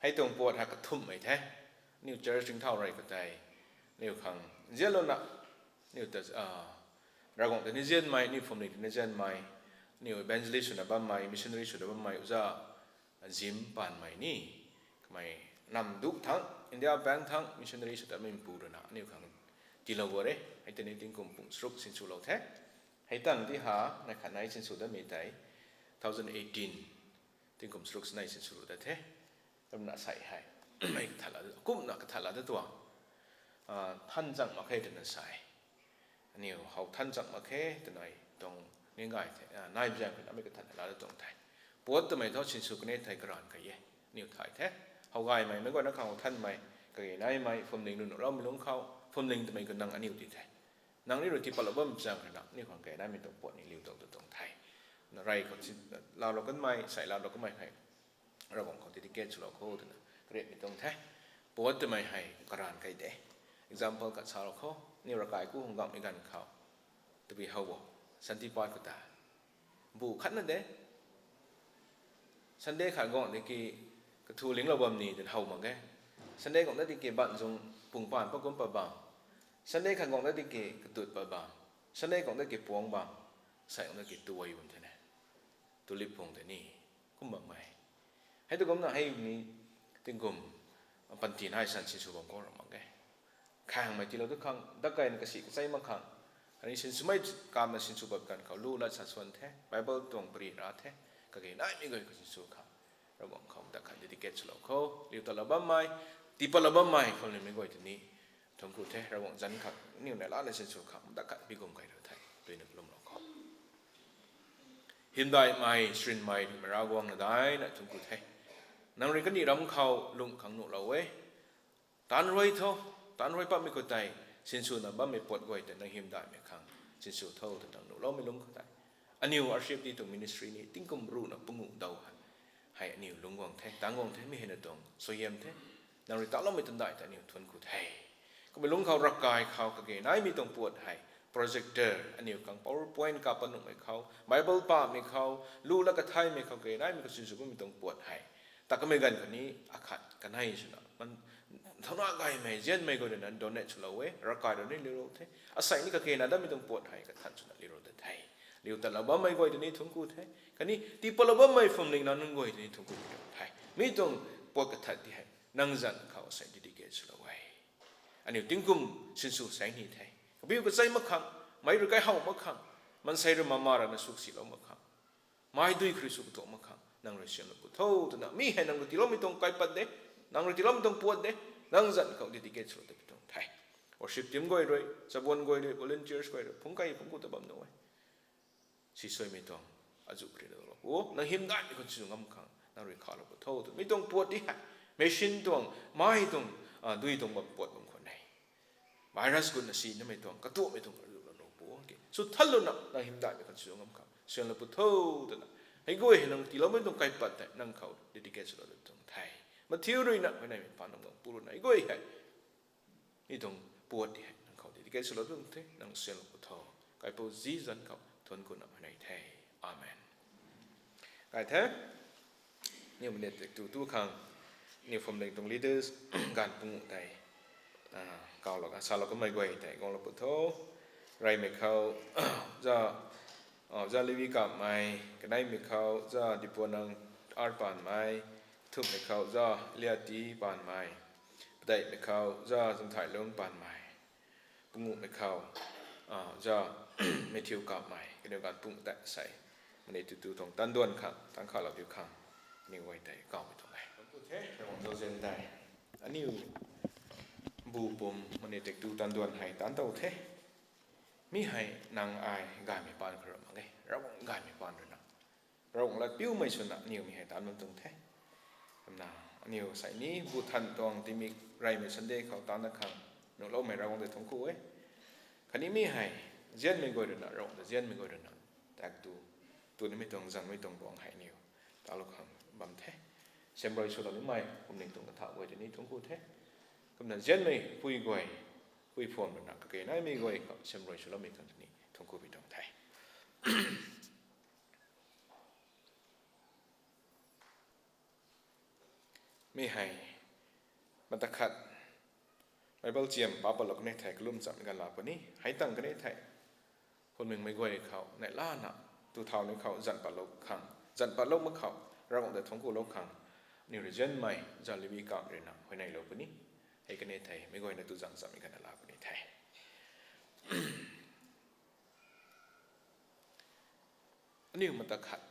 ให้ตรงปวดหักกระทุ่มไม่แท้นิ้วเจอจึงเท่าไรก็ได้นิ้วขังเจียนแล้วนะนิ้วแต่เราคงแต่นิ้วเจียนไม่นิ้วผมนิ้วเจียนไม่นิ้วเบนจ์ลิสุนับบ้านไม่มิชชันนารีสุนับบ้านไม่อุจาจิมปานไม่นี่ไม่นำดุทั้งอินเดียแบงค์ทั้งมิชชันนารีสุนับไม่ปูรนะนิ้วขังจีเราบัวเลยให้แต่นิ้วติ้งกุมปุ่งสรุปสินสุเราแท้ให้ตั้งที่หาในขณะสินสุดได้ไม่ได้2018 tin kum strukes nai sin suru da the tam na sai hai mai thala kum na ka thala da tua than jang ma khe den sai ani hau than jang ma khe de nai tong ni ngai the nai jang ka mai ka thala da tong thai pot ta mai tho sin su ne thai kran ka ye ni thai the hau gai mai mai ko na khang than mai ka ye nai mai phom ning nu ro mi long khau phom ning ta mai ka nang ani ti the nang ni ro ti pa lo bam jang ka na ni khang ke nai mi tong pot ni liu tong tong thaiไรก็เราก็ไม่ใส่เราก็ไม่ให้เราบอกเขาติดเกตสุดเราโคตรนะเรียกไม่ตรงแท้ปวดจะไม่ให้กระดานไก่เดะ example กับชาวเราเขานี่เรากายกู้ของกองในการเขาตัวบีเขาบอกสันติปอยก็ตาบูขัดนั่นเดะสันเดย์ขาดกองในกีกระทูลิงเราบำนี่เดินเขาเหมือนกันสันเดย์ของนั่นที่เก็บบัตรจงปุ่งป่านพวกคนปะบางสันเดย์ขาดกองนั่นที่เก็บกระตุดปะบางสันเดย์ของนั่นเก็บปวงบางใส่ของนั่นเก็บตัวอยู่บนเท่านั้นตัวลิบพงแต่นี่ก็เหมือนไม่ให้ตัวกำนันให้นี่ถึงกลุ่มปัญจีนให้สันสินสุบงก็ระมังแกข้างไม่ที่เราทุกครั้งดักไก่ในกสิกใส่มาขังอันนี้สินสุไม่กามสินสุแบบกันเขาลู่และสัดส่วนแท้ไบเบิลตรงปรีราแท้ก็เกิดได้ไม่เกิดสินสุขังเราบอกเขาดักขันดิเกตสุเราเขาเลี้ยวตลอดบ้านไม้ตีปลาบ้านไม้เขาเลยไม่เกิดที่นี่ทงกูแท้เราบอกจันขังนี่ในร้านในสินสุขังดักขันพิกงไก่เราไทยด้วยนึกลมเราเขาหินได้ไม่สินไม่มาเราวางได้นะทงกูแท้นังเรียนกันนี่รำเขาลุงขังหนุเราเว้ตันรวยเท่าตันรวยปั๊บไม่เข้าใจสินสุนับบ้าไม่ปวดไว้แต่นังหินได้ไม่ขังสินสุเท่าแต่นังหนุเราไม่ลุงเข้าใจอันนี้อาชีพที่ตรงมินิสทรีนี่ติ้งกลมรู้นะปุ่งดาวหันให้อันนี้ลุงวางแท้ต่างวางแท้ไม่เห็นตรงสวยเยี่ยมแท้นังเรียนตาเราไม่ตันได้แต่อันนี้ทวนกูแท้ก็ไปลุงเขารักกายเขาก็เกณฑ์ไม่ต้องปวดให้โปรเจคเตอร์อันนี้กัง PowerPoint กับปนุกไม่เขา Bible ป้าไม่เขารู้แล้วก็ไทยไม่เขาเกณฑ์ไม่ก็สินสุก็ไม่ต้องปวดให้แต่ก็ไม่กันคนนี้อาขัดกันให้สินะมันเท่านั้นไงไม่เย็นไม่ก็เดินนั้นโดนเน็ตสุดแล้วเว้ยรักกายโดนนี่เลี้ยวเท่อาศัยนี่ก็เกณฑ์นั้นไม่ต้องปวดให้กับท่านสุดเลี้ยวแต่ไทยเลี้ยวแต่ละบ้านไม่ก็เดินนี่ทุ่งกูเท่กันนี้ที่พอละบ้านไม่ฟังหนึ่งนั้นนั่งก็เดินนี่ทุ่งกูไทยไม่ต้องปวดกับท่านที่ให้นั่งจันเขาใส่ดีเกตสุดแล้วเว้ยอันนี้ติ้งกุมสินสุแสงนี่ไทยก็บิวก็ใส่มะขังไม่รู้ใครเห่ามะขังมันใส่เรื่องมาระนะสุขสิเรามะขังไม่ด้วยคริสต์ตัวมะขังนังเรียนลูกเท่าตัวนั้นมีให้นังรู้ที่เราไม่ต้องไกลปัดเด้นังรู้ที่เราไม่ต้องปวดเด้นังจันเขาดีเกตสุดแต่ไม่ต้องไทยว่าชิปทีมก็ได้จะบวนก็ได้ volunteers ก็ได้ผมก็ตะบัมน้อยสิสวยไม่ต้องอาจุกรีดเราโอ้นังหิมได้คนสิ่งงำขังนังเรียนข่าวลูกเท่าตัวไม่ต้องปวดดิฮะไม่ชินตัวไม่ต้องด้วยต้องแบบปวดบางคนไหนไวรัสกุนน่ะสินั่นไม่ต้องกระตุ้นไม่ต้องสุดท้ายแล้วนังหิมได้คนสิ่งงำขังเสียงลูกเท่าตัวนั้นให้กูเห็นนังที่เราไม่ต้องไกลปัดแต่นังเขาดีเกตสุดเราต้องไทยมาเที่ยวด้วยนะไม่ได้เป็นปานนังปูรุนไอ้กูเห็นนี่ต้องปวดดินังเขาดีเกตสุดเราต้องไทยนังเสียงลูกเท่าไกลปูจีจันเขาทนกุนไม่ได้ไทยอาเมนไกลแท้นี่มันเด็ดตัวครั้งนี่ผมเด็กตรง leaders การปุ่งไทยเก่าหรอกสาวเราก็ไม่ไหวแต่กองเราปูเท่าไรไม่เขาจะ za levi ka mai kanai mi khau za diponang ar pan mai thup mi khau za liati pan mai dai mi khau za zum thai long pan mai pungu mi khau za mi thiu ka mai cái kan pung ta sai mani tu thong tan don kha tang kha la bi khang ni wai tai ka mi thong ai ku the rong do zen dai ani bu pum mani tek tu tan don hai tan tau the mi hai nang ai gai mi pan khro ma ngai rong gai mi pan na rong la piu mai sun na niu mi hai tan non tung the na niu sai ni bu than tong ti mi rai mi sunday khau tan na khang no lo mai rong de thong ku ai khani mi hai zen mi goi na rong de zen mi goi na tak tu ni mi tong zang mi tong bong hai niu ta lo khang bam the xem rồi số lượng mai hôm nay tụng thảo với đến thúng cụ thế, cầm là dân mình vui gọi vui phồn mình nặng cái này mình gọi xem rồi số lượng mình cần gì thúng cụ bị động thay, mi hay mà ta khát Bible chiêm Bible lộc này thay lùm chậmกันlàนี้hãy tăng cái này thay,คนmìnhไม่gọiเขาในล้านอ่ะตัวเท่านี้เขาจันปลกขังจันปลกมั้งเขาเราคงแต่ทงกูลกขังนี่เรื่องใหม่จะรีวิวกับเรื่องนั้นคนในโลกนี้ให้กันเนี่ยไทยไม่ก่อยในตัวจังสามีกันละคนนี้ไทยอันนี้มันตะขัด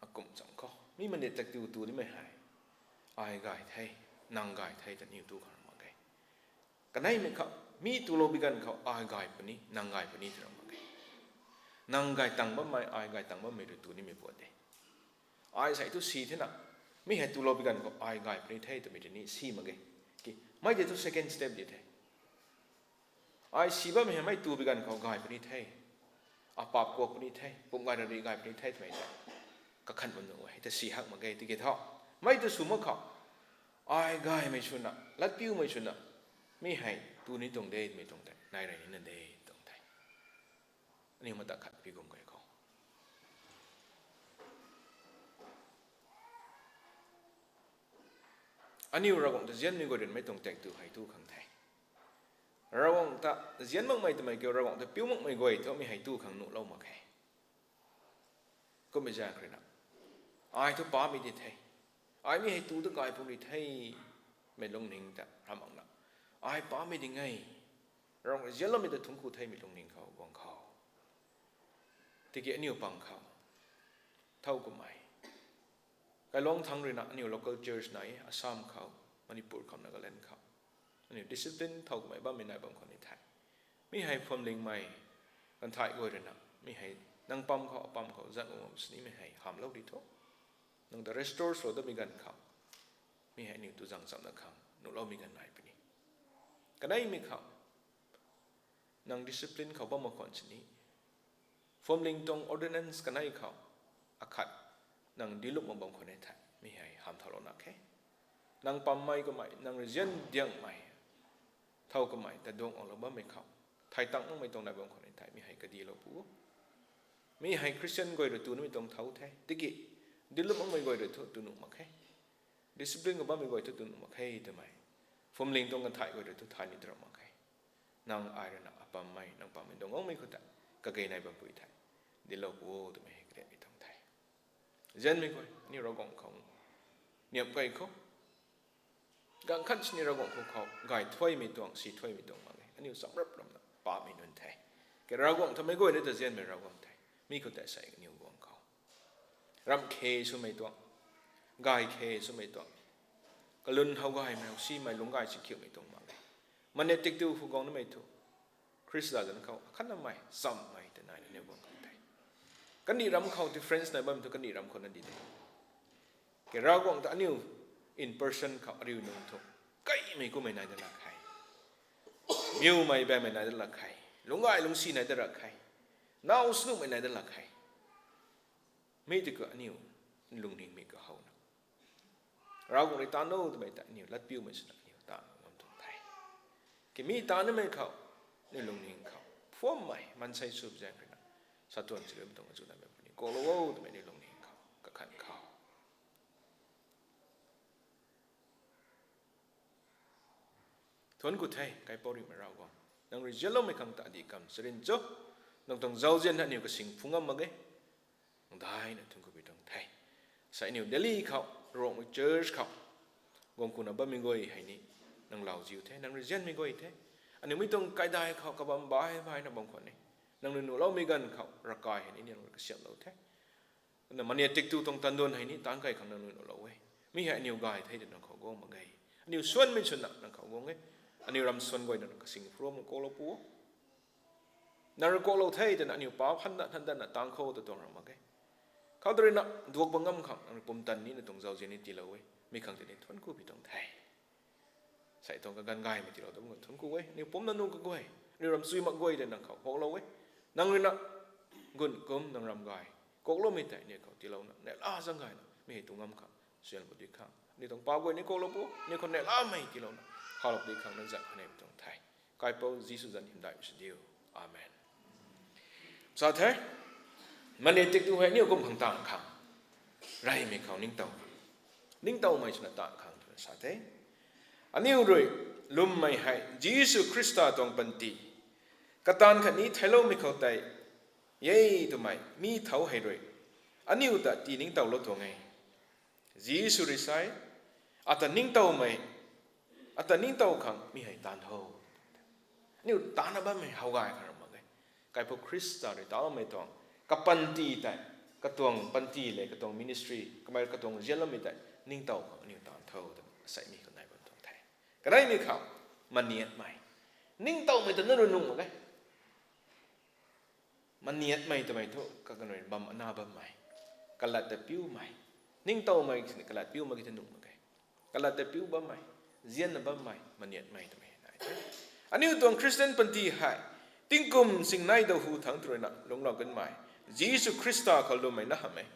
อากงจังก็มีมันเด็ดจากตัวนี้ไม่หายอายกายไทยนางกายไทยจะนิ่วตัวขันมาไงกันไหนไม่เขามีตัวโลบิกันเขาอายกายปนี้นางกายปนี้จะมาไงนางกายตังบ่ไม่อายกายตังบ่ไม่ดูตัวนี้ไม่ปวดเลยอายใส่ตัวสีเท่านั้นไม่เห็นตัวโลบิกันก็อายกายปนี้ไทยตัวไม่ได้นี่สีมาไงไม่ได้ตัว second step เดียวไทยอายสีบ่ไม่เห็นไม่ตัวบิกันเขากายปนี้ไทยอาปาบกวกปนี้ไทยปุ่มกายระดีกายปนี้ไทยทำไมได้ก็ขันบนหนูไว้แต่สีหักมาไงที่เกี่ยวไม่ตัวสูงมากเขาอายกายไม่ชุนนะลัดปิ้วไม่ชุนนะไม่ให้ตัวนี้ตรงเดย์ไม่ตรงแต่นายไรนี่นั่นเดย์ตรงไทยอันนี้มันตะขัดพี่กงไก่เขาอันนี้เราคงจะเจียนมีกฎเดินไม่ตรงแต่งตัวให้ตู้ขังไทยเราคงจะเจียนมั่งไม่ทำไมเกี่ยวเราคงจะปิ้วมั่งไม่ก่อยที่ไม่ให้ตู้ขังหนูเล่ามาแค่ก็ไม่ใช่ครับอายทุกป้าไม่ได้ไทยอายไม่ให้ตู้ตะกายพวกนี้ไทยไม่ลงนิ่งแต่ทำอังละอายป้าไม่ได้ไงเราเจียนเราไม่ได้ทุ่งคู่ไทยไม่ลงนิ่งเขาวังเขาที่เกี่ยนิ้วปังเขาเท่ากับไม่การลงทางเรื่องนั้นนิ้ว local church ไหนอาสามเขามณิปุรเขานาการแลนด์เขานิ้ว discipline เท่ากับไม่บ้าไม่นายบางคนในไทยไม่ให้ความลิงไม่กันไทยก็เรื่องนั้นไม่ให้นั่งปั๊มเขาจัดองค์สิ่งนี้ไม่ให้ห้ามเล่าดีทุกนั่งแต่ restore ส่วนต้องมีกันเขาไม่ให้นิ้วตัวจังสำนักเขาหนูเรามีกันไหนไปนี่กันได้ไม่เขานั่ง discipline เขาบ้ามาคนสิ่งนี้ความลิงตรง ordinance กันได้เขาอาคัดนั่งดีลุกมาบางคนในไทยไม่ให้ห้ามทะเลาะนักแค่นั่งปั๊มไม่ก็ไม่นั่งเรียนเดียงไม่เท่าก็ไม่แต่ดวงออกเราบ้าไม่เข้าไทยตั้งไม่ตรงในบางคนในไทยไม่ให้ก็ดีเราผู้ไม่ให้คริสเตียนก็ได้ตัวไม่ตรงเท่าแท้ติกิดีลุกไม่ก็ได้ตัวหนุ่มมาแค่ดิสซิปลินก็บ้าไม่ก็ได้ตัวหนุ่มมาแค่ทำไมฟอร์มลิงตรงกันไทยก็ได้ตัวไทยนี่ตรงมาแค่นั่งอายนะปั๊มไม่นั่งปั๊มไม่ตรงไม่ก็ได้ก็เกยในบางปุยไทยดีเราผู้ตัวไม่ให้ก็ได้dân mình coi nhưเราgọng không niệm cây khóc gang khăn nhưเราgọng không khóc gài thuê mi tuang xì thuê mi tuang mà này anh yêu sống rất lắm ba mình nên thay cáiเราgọng thằng mấy coi đấy từ dân mìnhเราgọng thay mi có tại sao nhiều gọng không ram khe số mấy tuang gài khe số mấy tuang cái lưng hậu gài mà xì mày lúng gài xì kiểu mấy tuang mà này mà nên tích tiêu phụ gọng nó mấy thu Chris là dân không khăn là mày sầm mày từ này nhiều gọngกันนี่รำเขา difference ในบ้านทุกกันนี่รำคนนั้นดีเลยแกเราก็ต้องอันนี้ in person เขาเรียนนุ่งทุกใกล้ไม่ก็ไม่นายจะรักใครมิวไม่แบบไม่นายจะรักใครลุงไอ้ลุงซีนายจะรักใครน้าสนุกไม่นายจะรักใครไม่ได้ก็อันนี้ลุงนิ่งไม่ก็เขานะเราก็เลยตาโน้ตไม่แต่อันนี้ลัดปิ้วไม่สนับอันนี้ตาโน้ตทุกไทยแกมีตาเนี่ยไม่เขานี่ลุงนิ่งเขาพวกใหม่มันใช้สูบใจไปสัตว์ตัวนี้เริ่มต้องมาจุดนั้นแบบนี้ก็รู้ว่าทำไมในลงนี้เขาก็ขันเขาทวนกุไทยไกปอริมาเราก็นั่งเรียนเราไม่ขังตาดีกรรมสรินโจ nong tong zau jen ha niu ka sing phungam ma ge dai na thung ku bi tong thai sai niu Delhi khau rong mu church khau gom ku na ba mi goi hai ni nang lau jiu the nang jen mi goi the ani mi tong kai dai khau ka bam bai bai na bang khon ni nang nu lo mi gan khau ra kai hai ni ka siam lo the na mania tik tu tong tan don hai ni tang kai khang nang nu lo we mi hai niu gai thai de nang khau gom ma gai niu suan mi chun na nang khau gom ge ani ram suan goi na ka sing from ko lo pu nang ko lo thai de na niu pa phan na tang khau to tong ram ma gai khau dre na duok bangam khang nang pum tan ni na tong zau je ni ti lo we mi khang de thon ku bi tong thai sai tong ka gan gai mi ti lo dong thon ku we niu pum na nu ka goi niu ram sui ma goi de nang khau ho lo we nang ri na gun kum nang ram gai ko lo mi tai ni khau ti lo na ne la sang gai na mi tu ngam khang sian bu di khang ni tong pa goi ni ko lo pu ni kon ne la mai ti lo na khau lo di khang nang za ne tong thai kai po jisu zan him dai shi dio amen sa the mani tik tu hai niu kum khang tang khang rai mi khau ning tau mai chna ta khang sa the aniu roi lum mai hai jisu krista tong panti katan khan ni thailo mi khau tai ye tu mai mi thau hai roi aniu ta ti ning tau lo to ngai jisu ri sai ata ning tau mai ata ning tau khang mi hai tan ho niu ta na ba mai hau gai khar ma gai kai po krista ri ta mai tong ka panti tai ka tong panti le ka tong ministry ka mai ka tong jelam mi tai ning tau khang niu tan tho ta sai mi khon nai bon tong thai ka dai mi khau maniat mai ning tau mai ta na ru nung ma gai maniat mai ta mai tho ka kan bam ana bam mai kalat ta piu mai ning tau mai kalat piu ma ki ta nung ma gai kalat ta piu bam mai zian na bam mai maniat mai ta mai nai aniu tong Christian panti hai tingkum sing nai do hu thang troi na long lo kan mai Jesus Christa khol lo mai na ha mai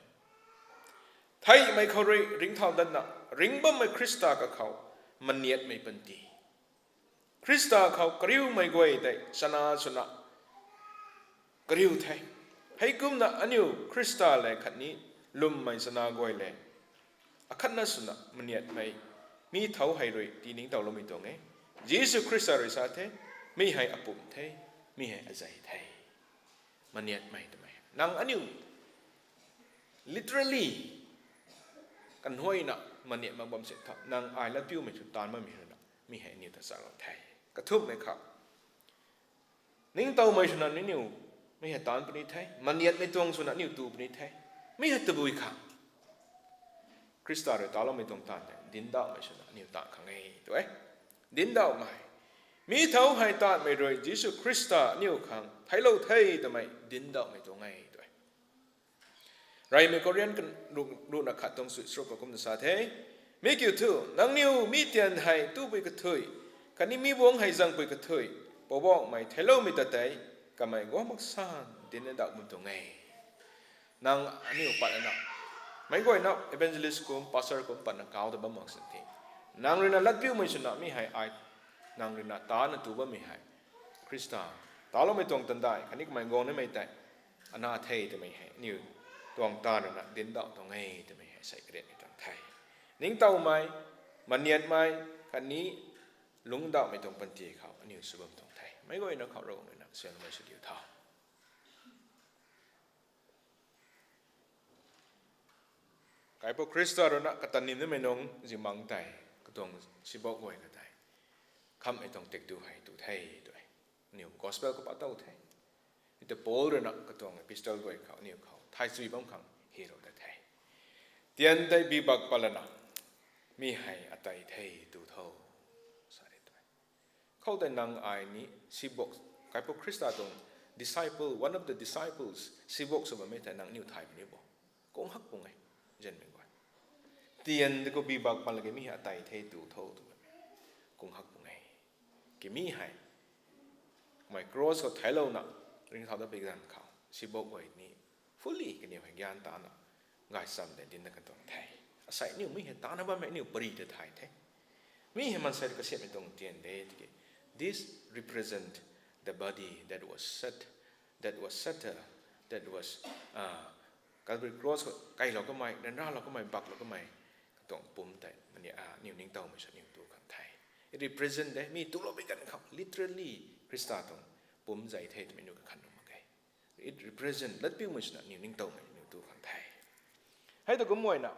thai mai khoroi ring thau dan na ring bam mai Christa ka khau maniat mai panti Christa khau kriu mai goi dai sana suna kriu thai hai kum na aniu Christa le khat ni lum mai sana goi le akhat na suna maniat mai mi thau hai roi ti ning tau lo mi tong e Jesus Christa ri sa the mi hai apum the mi hai azai thai maniat mai ta mai nang aniu literally kan hoi na maniat ma bom se tha nang ai la piu mai chu tan ma mi na mi hai ni ta sa lo thai ka thup mai kha ning tau mai chuna ni niu mi hai tan pani thai maniat mai tong chuna niu tu pani thai mi hai ta bui kha Krista ri ta lo mai tong tan din da mai chuna niu ta khang ei to ai din da mai mi thau hai ta mai roi Jesus Krista niu khang thai lo thai ta mai din da mai tong ai to ai rai me Korean kan lu na khat tong su sro ko kum sa the mi kyu tu nang niu mi tian hai tu bui ka thoi kan ni mi bong hai jang bui ka thoi bo bong mai thai lo mi ta tai ka mai go mak san din da mun tong ai nang aniu pat na mai goi na evangelist kum pastor kum pan na kaw da ba mak san thi nang ri na lat piu mai chuna mi hai ai nang ri na ta na tu ba mi hai Krista ta lo mai tong tan dai kan ni mai gong ne mai tai ana thai te mai hai niu tong ta na din da tong ai te mai hai sai kret ni tong thai ning tau mai maniat mai kan ni lung da mai tong pan ti khau niu su bam tong thai mai goi na khau ro na sian mai su diu tha kai po Krista ro na katan ni me nong ji mang tai ka tong si bo goi ka tai kham ai tong tek tu hai tu thai tu niu gospel ko pa tau thai ite Paul ro na ka tong epistle goi khau niu khau thai sui bam khang hero da thai tian dai bi bak palana mi hai atai thai tu tho sa re tu khau dai nang ai ni si box kai po Krista tong disciple one of the disciples si box so ba me ta nang niu thai ni bo kong hak pung ai jen me goi tian de ko bi bak pal ge mi atai thai tu tho tu kong hak pung ai ki mi hai mai cross ko thai lo na ring thau da bi gan khau si box goi ni fully ke ni hai gyan ta na ngai sam de din na ka tong thai asai niu mi he ta na ba me niu pari de thai the mi he man sai ka se me tong tian de this represent the body that was set that was Calvary cross ko kai lo ko mai dan ra lo ko mai bak lo ko mai tong pum tai mani niu ning tau mai sa niu tu kan thai it represent de mi tu lo be kan kham literally Krista tong pum zai thai tu mi nu ka khan ma kai it represent let piu mu na niu ning tau mai niu tu khang thai hai to gum moi na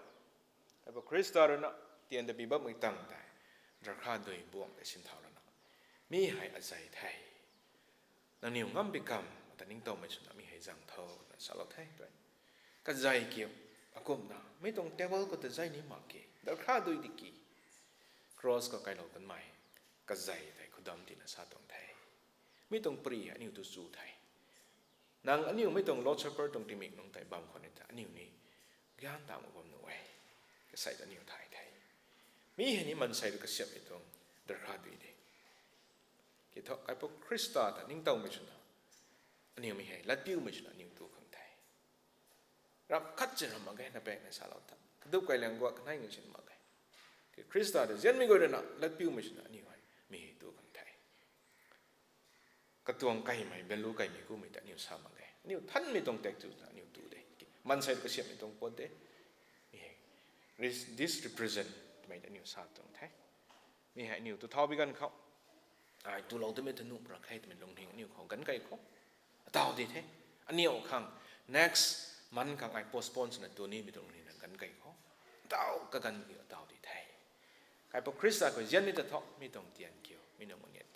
hai ba krista ro na tien de bi ba mai tang tai ra kha doi buang de sin thau na mi hai a zai thai na niu ngam bi kam ta ning tau mai na mi hai jang thau na sa lo thai right ka zai ki akum na mai tong table ko ta zai ni ma ki da kha doi di ki cross ko kai lo kan mai ka zai thai khudam ti na sa tong thai mi tong pri ani tu su thai nang ani mi tong lord supper tong ti mik nong tai bam khon ta ani ni gyan ta mo bom no wai ka sai ta ni thai thai mi he ni man sai ka siap mi tong da kha doi de ki tho kai po krista ta ning tong mi chuna ani mi he lat piu mi chuna ni tu khang thai rap khat chen ma ga na pe na sa lo ta du kai lang gwa nai ngi chen ma ga ki krista de zen mi go de na lat piu mi chuna ni wai mi he tu khang thai ka tuang kai mai belu kai mi ku mi ta ni sa ma ga ni than mi tong tek tu ta ni tu de man sai ka siap mi tong po de mi he this represent mai ta ni sa tong thai mi he ni tu thau bi gan khau ai tu lo te me thanu pra khai te me long hing ni khong kan kai ko tao di the ani o khang next man khang ai postpone na tu ni mi tong ni kan kai ko tao ka kan ni tao di thai kai po krista ko yen ni ta tho mi tong tian kyo mi no mon yet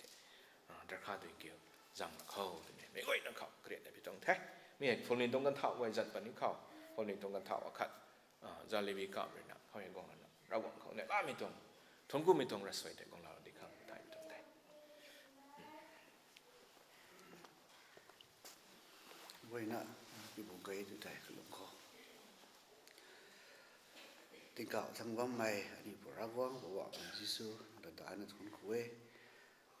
da kha du kyo jang na khau te me goi na khau kre na bi tong thai mi he phol ni tong kan thau wai zat pa ni khau phol ni tong kan thau khat za le bi ka bre na khau ye gong na ra gong khau ne ba mi tong thong ku mi tong ra swai te gong la di khang tai tong thai vậy nè bị bùng cây từ đây cái lồng kho tình cảm thằng vong mày anh yêu ra vong của vợ anh Giêsu đã đã nó thốn quê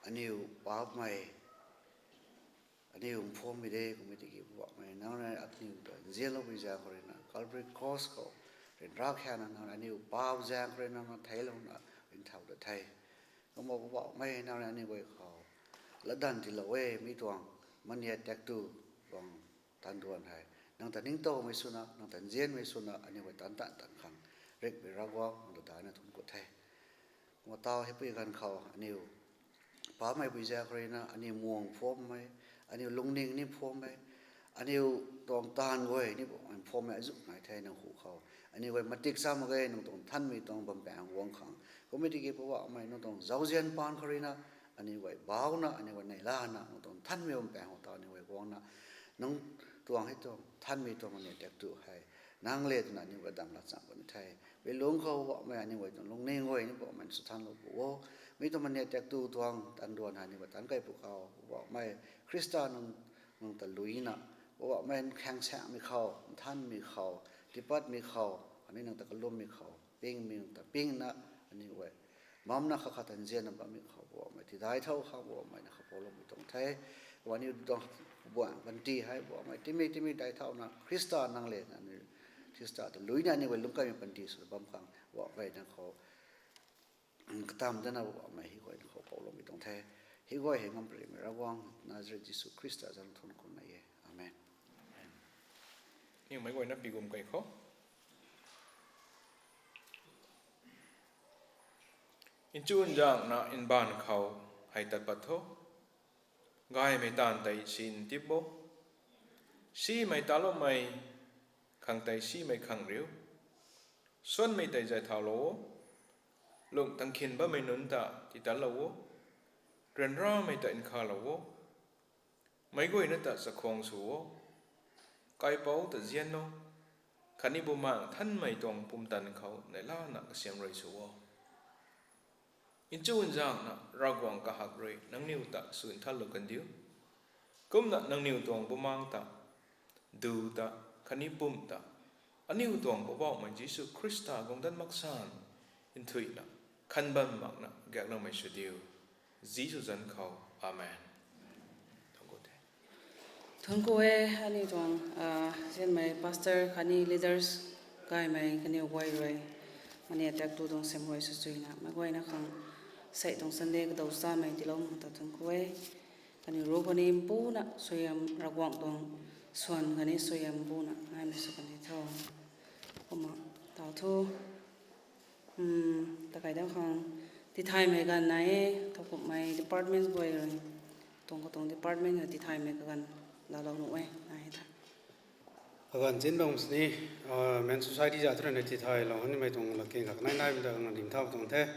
anh yêu ba mày anh yêu phong mi đây cũng mi đi vợ mày nào này anh yêu đã riêng lo bây giờ rồi nè Calvary Cross ko rồi ra khen anh yêu ba giang rồi nó thấy luôn nè anh thầu đã thấy cũng một vợ mày nào này anh yêu vậy khó lỡ đàn thì lỡ quê mi tuồng mình hiện tại tu vong tan duan hai nang tan ning to mai suna nang tan jen mai suna ani wa tan khang rek be rawa ndo da na thun ko the mo taw he pi gan khaw ani pa mai bi ja krena ani muang phom mai ani lungning ni phom mai ani tong tan goi ni bo an phom mai zu nai the nang hu khaw ani wa matik sam ge nang tong than mi tong bam bang wong khang committee ge bo mai no tong zau jen pan krena ani wa baw na ani wa nei la na tong than mi bam bang ho ta ani wa wong na nong tuang hết tuang than mi tuang này đẹp tu hay nang lệ tu nani vợ đam lát sang vẫn thay về lung khâu vợ mày anh vợ tuang lung neng ngồi ni vợ mình xuất than lo bộ mi tuang này đẹp tu tuang tan duan hani vợ tan kai pu khâu vợ mày Krista nong ta lui na vợ mày khang sang mi khâu than mi khâu tipat mi khâu anh nong ta kalum mi khâu ping mi nong ta ping na anh vợ mắm na khát tan jen na ba mi khâu vợ mày thì đại thâu khâu vợ mày na khâu lo mi tuang thayวันนี้ต้องบวชบันทีให้บอกมาที่มีได้เท่านั้นคริสต์นั่งเล่นอันนี้คริสต์แต่ลุยนั่นนี่วันลุงก็มีบันทีสุดบำคังบอกไปนั่นเขาตามนั่นนะบอกมาฮิกอยเขาเป่าลมไม่ต้องแท้ฮิกอยเห็นมันเปลี่ยนระวังนาซาเรตยิสุคริสต์จะทนคนไหนอาเมนนี่ไม่กว่านับปีกุมไก่เขาอินจูนจางนะอินบ้านเขาให้ตัดปัดโทกายไม่ตานไตชินทิบโบซีไม่ตาลไม่ขังไตซีไม่ขังเรียวส่วนไม่ไตใจเท้าโลลงตั้งขินบ่ไม่นุนตาที่ตาโลเรียนร่าไม่ไตอินคาโลไม่กุยนั่นตาสะคงสัวกายเป้าแต่เจียนโนขันนี้บุมังท่านไม่ตรงปุ่มตันเขาในล่าหนักเสียงไรสัวอินจูนจางนะรากวางกะหักเลยนังนิวตะสุนทัลลุกันดิวกุมนะนังนิวตวงบุมังตะดูตะขันนี้ปุ่มตะอันนิวตวงบุบอกมันยิสุคริสต์กงดันมักซานอินทุยนะขันบันมักนะแกกเราไม่ชุดิวยิสุจันเขาอาเมนทั้งหมดทุนกูเออันนี้ตวงเช่นไหมพาสเตอร์ขันนี้ลีดเดอร์สกายไหมขันนี้ไว้เลยมันเนี่ยแตกตัวตรงเสมหอยสุดๆนะไม่ไว้นะครังใส่ตรงสันเดย์ก็ตัวซ้ำไม่ที่เราตัดทุนกูเออันนี้รูปนี้ปูนะสวยรักวังตรงส่วนอันนี้สวยปูนะให้มันสุกันที่เท่าผมต่อทูตะไคร้ดาวคางที่ไทยไม่กันไหนทุกคนไม่ department ไว้เลยตรงก็ตรง department ที่ไทยไม่กัน là lâu nụ ấy này thôi gần chiến đồng ní men society giả thuyết này thì thay lòng hơn mấy thùng là kinh khắc này bây giờ là điểm thao thùng thế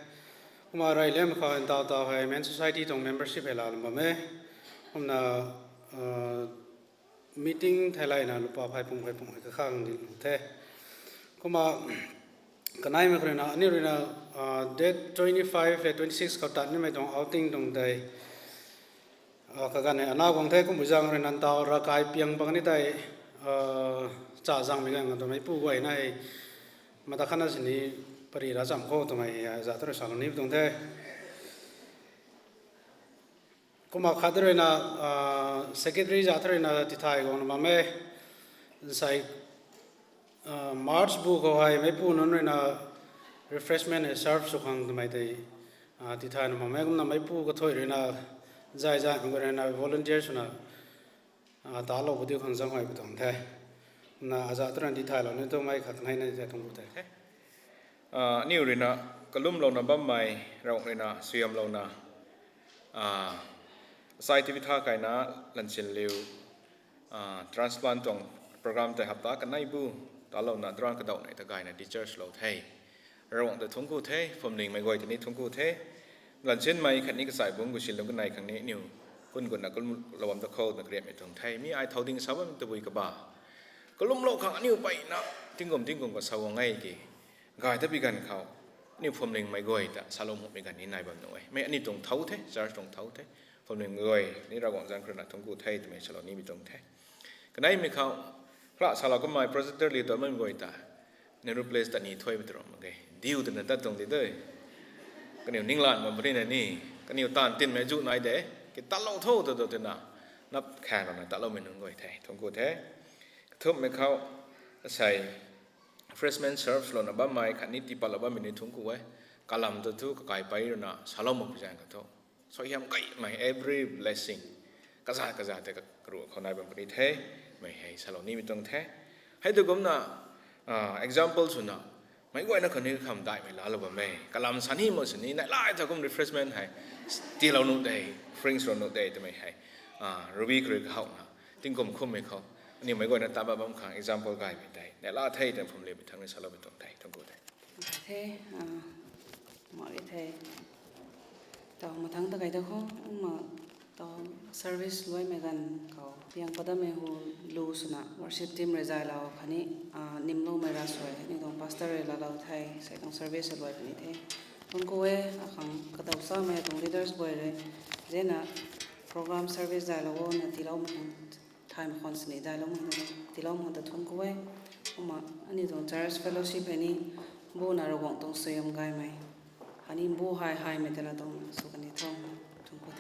mà rồi lên mà khỏi tao tao hay men society thùng membership hay là mà mấy hôm nào meeting thay lại là lúc bao phải phụng cái khang thì thế mà cái này mà rồi na anh rồi na date 25 và 26 có tận nhưng mà thùng outing thùng đây cái này anh nào cũng thế cũng bây giờ rồi năn tao ra cái piang bằng này đây trả rằng mình rằng tụi mày phụ quậy này mà ta khăn là gì ní bari ra giảm khô tụi mày giả tôi sáng níp đồng thế cũng mà khá rồi là secretary giả tôi là thì thay còn mà mấy sai March book của hai mấy phụ nó rồi là refreshment and serve số hàng tụi mày thì thay mà mấy cũng là mấy phụ có thôi rồi là dài mình gọi là volunteer số là ta lâu bữa không giống hay bị đồng thế na za tran di thai lo ne to mai khat nai na ja thong bu te niu ri na kalum lo na bam mai rong ri na siam lo na sai ti tha kai na lan chin liu transplant tong program te hapta kan nai bu ta lo na dran ka dau nai ta gai na teachers lo thei rong de thong ku the phom ning mai goi ti ni thong ku the lan chin mai khat ni ka sai bung ku sil lo kan nai khang ni niu kun na kun lo bam ta kho na grem me thong thei mi ai thau ding sa bam te bui ka baก็ลุ่มโลกขังนิ้วไปนะทิ้งกงก็สาวง่ายกี่กายถ้าพิการเขานิ้วพรมเล็งไม่ก่อยแต่สาวลมหกพิการนี้นายแบบหน่วยไม่อันนี้ตรงเท้าเทจาร์ตรงเท้าเทพรมเล็งก่อยนี่เราบอกจังขนาดทงกูเทแต่ไม่สาวนี้มีตรงเทก็ได้ไม่เขาพระสาวก็มา procedure ลีตัวมันก่อยแต่ในรูปเลสตันนี้ถ้วยไปตรงมันไงดิวแต่นั่นตัดตรงนี้ด้วยก็นิ้วนิ่งหลานมันไม่ได้นี่ก็นิ้วตานตินไม่จุนายเด้ก็ตัดเราเท่าตัวน่ะนับแข่งเราตัดเราไม่นุ่งก่อยเททงกูเททุบไม่เข้าใส่ freshman serve หล่นบ้าไม้ขันนิติปลาบ้ามินิทุ่งกูไว้กาลำตัวทุกไก่ไปแล้วนะสาลมมุกใจกันทุกสอยยำไก่ไม่ every blessing กระซาแต่ก็กลัวคนไหนแบบนี้เท่ไม่ให้สาลมนี้ไม่ต้องเท่ให้ตัวผมนะexample สุดนะไม่ไหวนะคนนี้คำได้ไม่ละเราแบบไม่กาลำสันนี่มันสันนี่นั่นไล่ถ้าผม refreshment ให้ที่เราหนุนได้ drinks เราหนุนได้แต่ไม่ให้ruby คือเขานะทิ้งกลมคุ้มไม่เขานี่ไม่ก่อนนะตาบ้าขัง example ไกลไปได้แต่ละไทยแต่ผมเรียนไปทางในสารบัญตรงไทยทั้งกูได้thế mọi cái thế tao mà thằng tao cái tao không mà tao service lối mày gần cậu tiếng có đam mê hồ lu suna worship team rồi dài lao khani nim lo mày ra soi nhưng tông pastor là lao thay sẽ tông service lối này thế tông cô ấy khang cái tao sao mày tông leaders boy rồi thế na program service dài lao na ti lao time constantly dài lao mà ti lao mà tông cô ấy mà anh tông church fellowship này bố nào rồi tông suyam gai mày anh bố hai mày thế là tông số cái này thong tông cô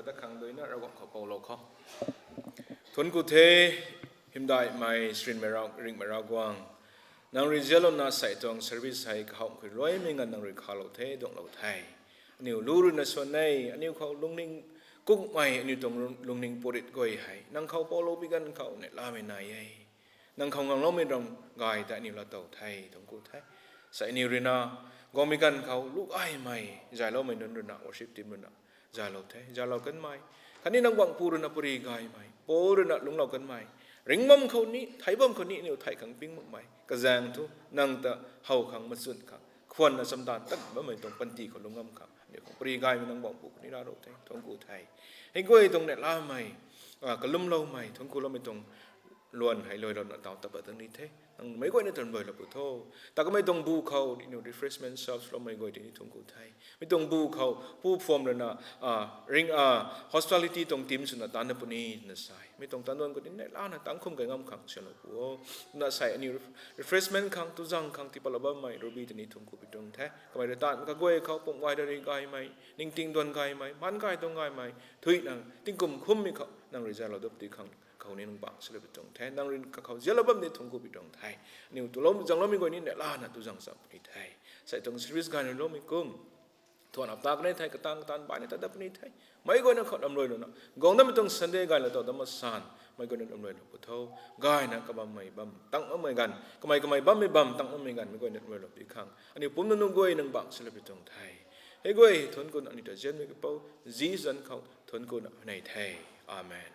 ตะขังโดยนะเราก็ขอเปาโลเขาทนกูเทหิมได้ไม่สตรีนไม่ราวริงไม่ราวกวางนางริเจลน่าใส่ตรงเซอร์วิสให้เขาคือร้อยไม่เงินนางริคาโลเทดงเราไทยอันนี้รู้รุ่นส่วนในอันนี้เขาลุงนิ่งกุ๊กใหม่อันนี้ตรงลุงนิ่งปวดก้อยให้นางเขาเปาโลพิกันเขาเนี่ยลาไม่นายนางเขางงเราไม่รำกายแต่อันนี้เราเต่าไทยตรงกูไทยใส่นิรินาก็มีกันเขาลูกไอ้ไม่ใจเราไม่นนรณะวอชิปติมรณะใจเราไทยใจเรากันไม่คันนี้นางวังปูรณะปริกายไม่ปูรณะลุงเรากันไม่ริงมั่มเขานี้ไทยมั่มคนนี้เนี่ยไทยขังปิ้งมั่งไม่กระแจงทุนางตะเฮาขังมาสุดขังควรนะสำดานตั้งบ่ไม่ตรงปันตีของลุงงำขังเดี๋ยวของปริกายมันนางวังปูนี่เราไทยทงกูไทยให้กูไอ้ตรงเนี่ยล่าไม่กระลุ่มเราไม่ทงกูเราไม่ตรงล้วนให้ลอยเราเต่าตะบัดตรงนี้เท่ไม่ก็ในตอนบ่อยเราปุถุแต่ก็ไม่ต้องบูเขานี่ refreshment shops เราไม่ก็ที่นี่ทงกูไทยไม่ต้องบูเขาผู้ฟอร์มเลยนะริงhospitality ตรงทีมสุนัขตานปุ่นนี่น่ะใส่ไม่ต้องตานนก็ที่นี่ล้านตั้งคุมกันงำขังเชียวกูน่ะใส่อันนี้ refreshment ขังตุจังขังที่ปลาบ้าไม่รูบีที่นี่ทงกูไปตรงแท้ก็ไม่ได้ตานก็กล้วยเขาปุ่มไว้ได้กายไหมนิ่งติงดวนกายไหมมันกายตรงกายไหมทุยนั่งติ้งกุมคุ้มมีเขานั่งริจาเราดับตีขังเขาเนี่ยนุ่งบางสิเลปิตรงแทนนั่งรินเขาเจริญแบบนี้ทงกูปิตรงไทยนี่ตัวล้มจังล้มมีคนนี้เนี่ยล้านนะตัวจังสับในไทยใส่ตรงสวิสการล้มมีกุ้มทวนอับตากในไทยกระตังตันบ้านในตัดดับในไทยไม่ก็นั่งเขาดำรวยเลยนะกองนั้นไม่ต้องสันเดย์กันแล้วต่อดำมาสานไม่ก็นั่งดำรวยเลยพุทโธกายนะก็บัมไม่บัมตั้งไม่กันก็ไม่บัมไม่บัมตั้งไม่กันไม่ก็นั่งดำรวยเลยอีกครั้งอันนี้ผมนั่งนุ่งกวยนั่งบางสิเลปิตรงไทยเฮ้ยกวยทนกูนั่งนี่แต่เจนไม่ก็เป้าจีสันเขาทนกูนั่งในไทยอาเมน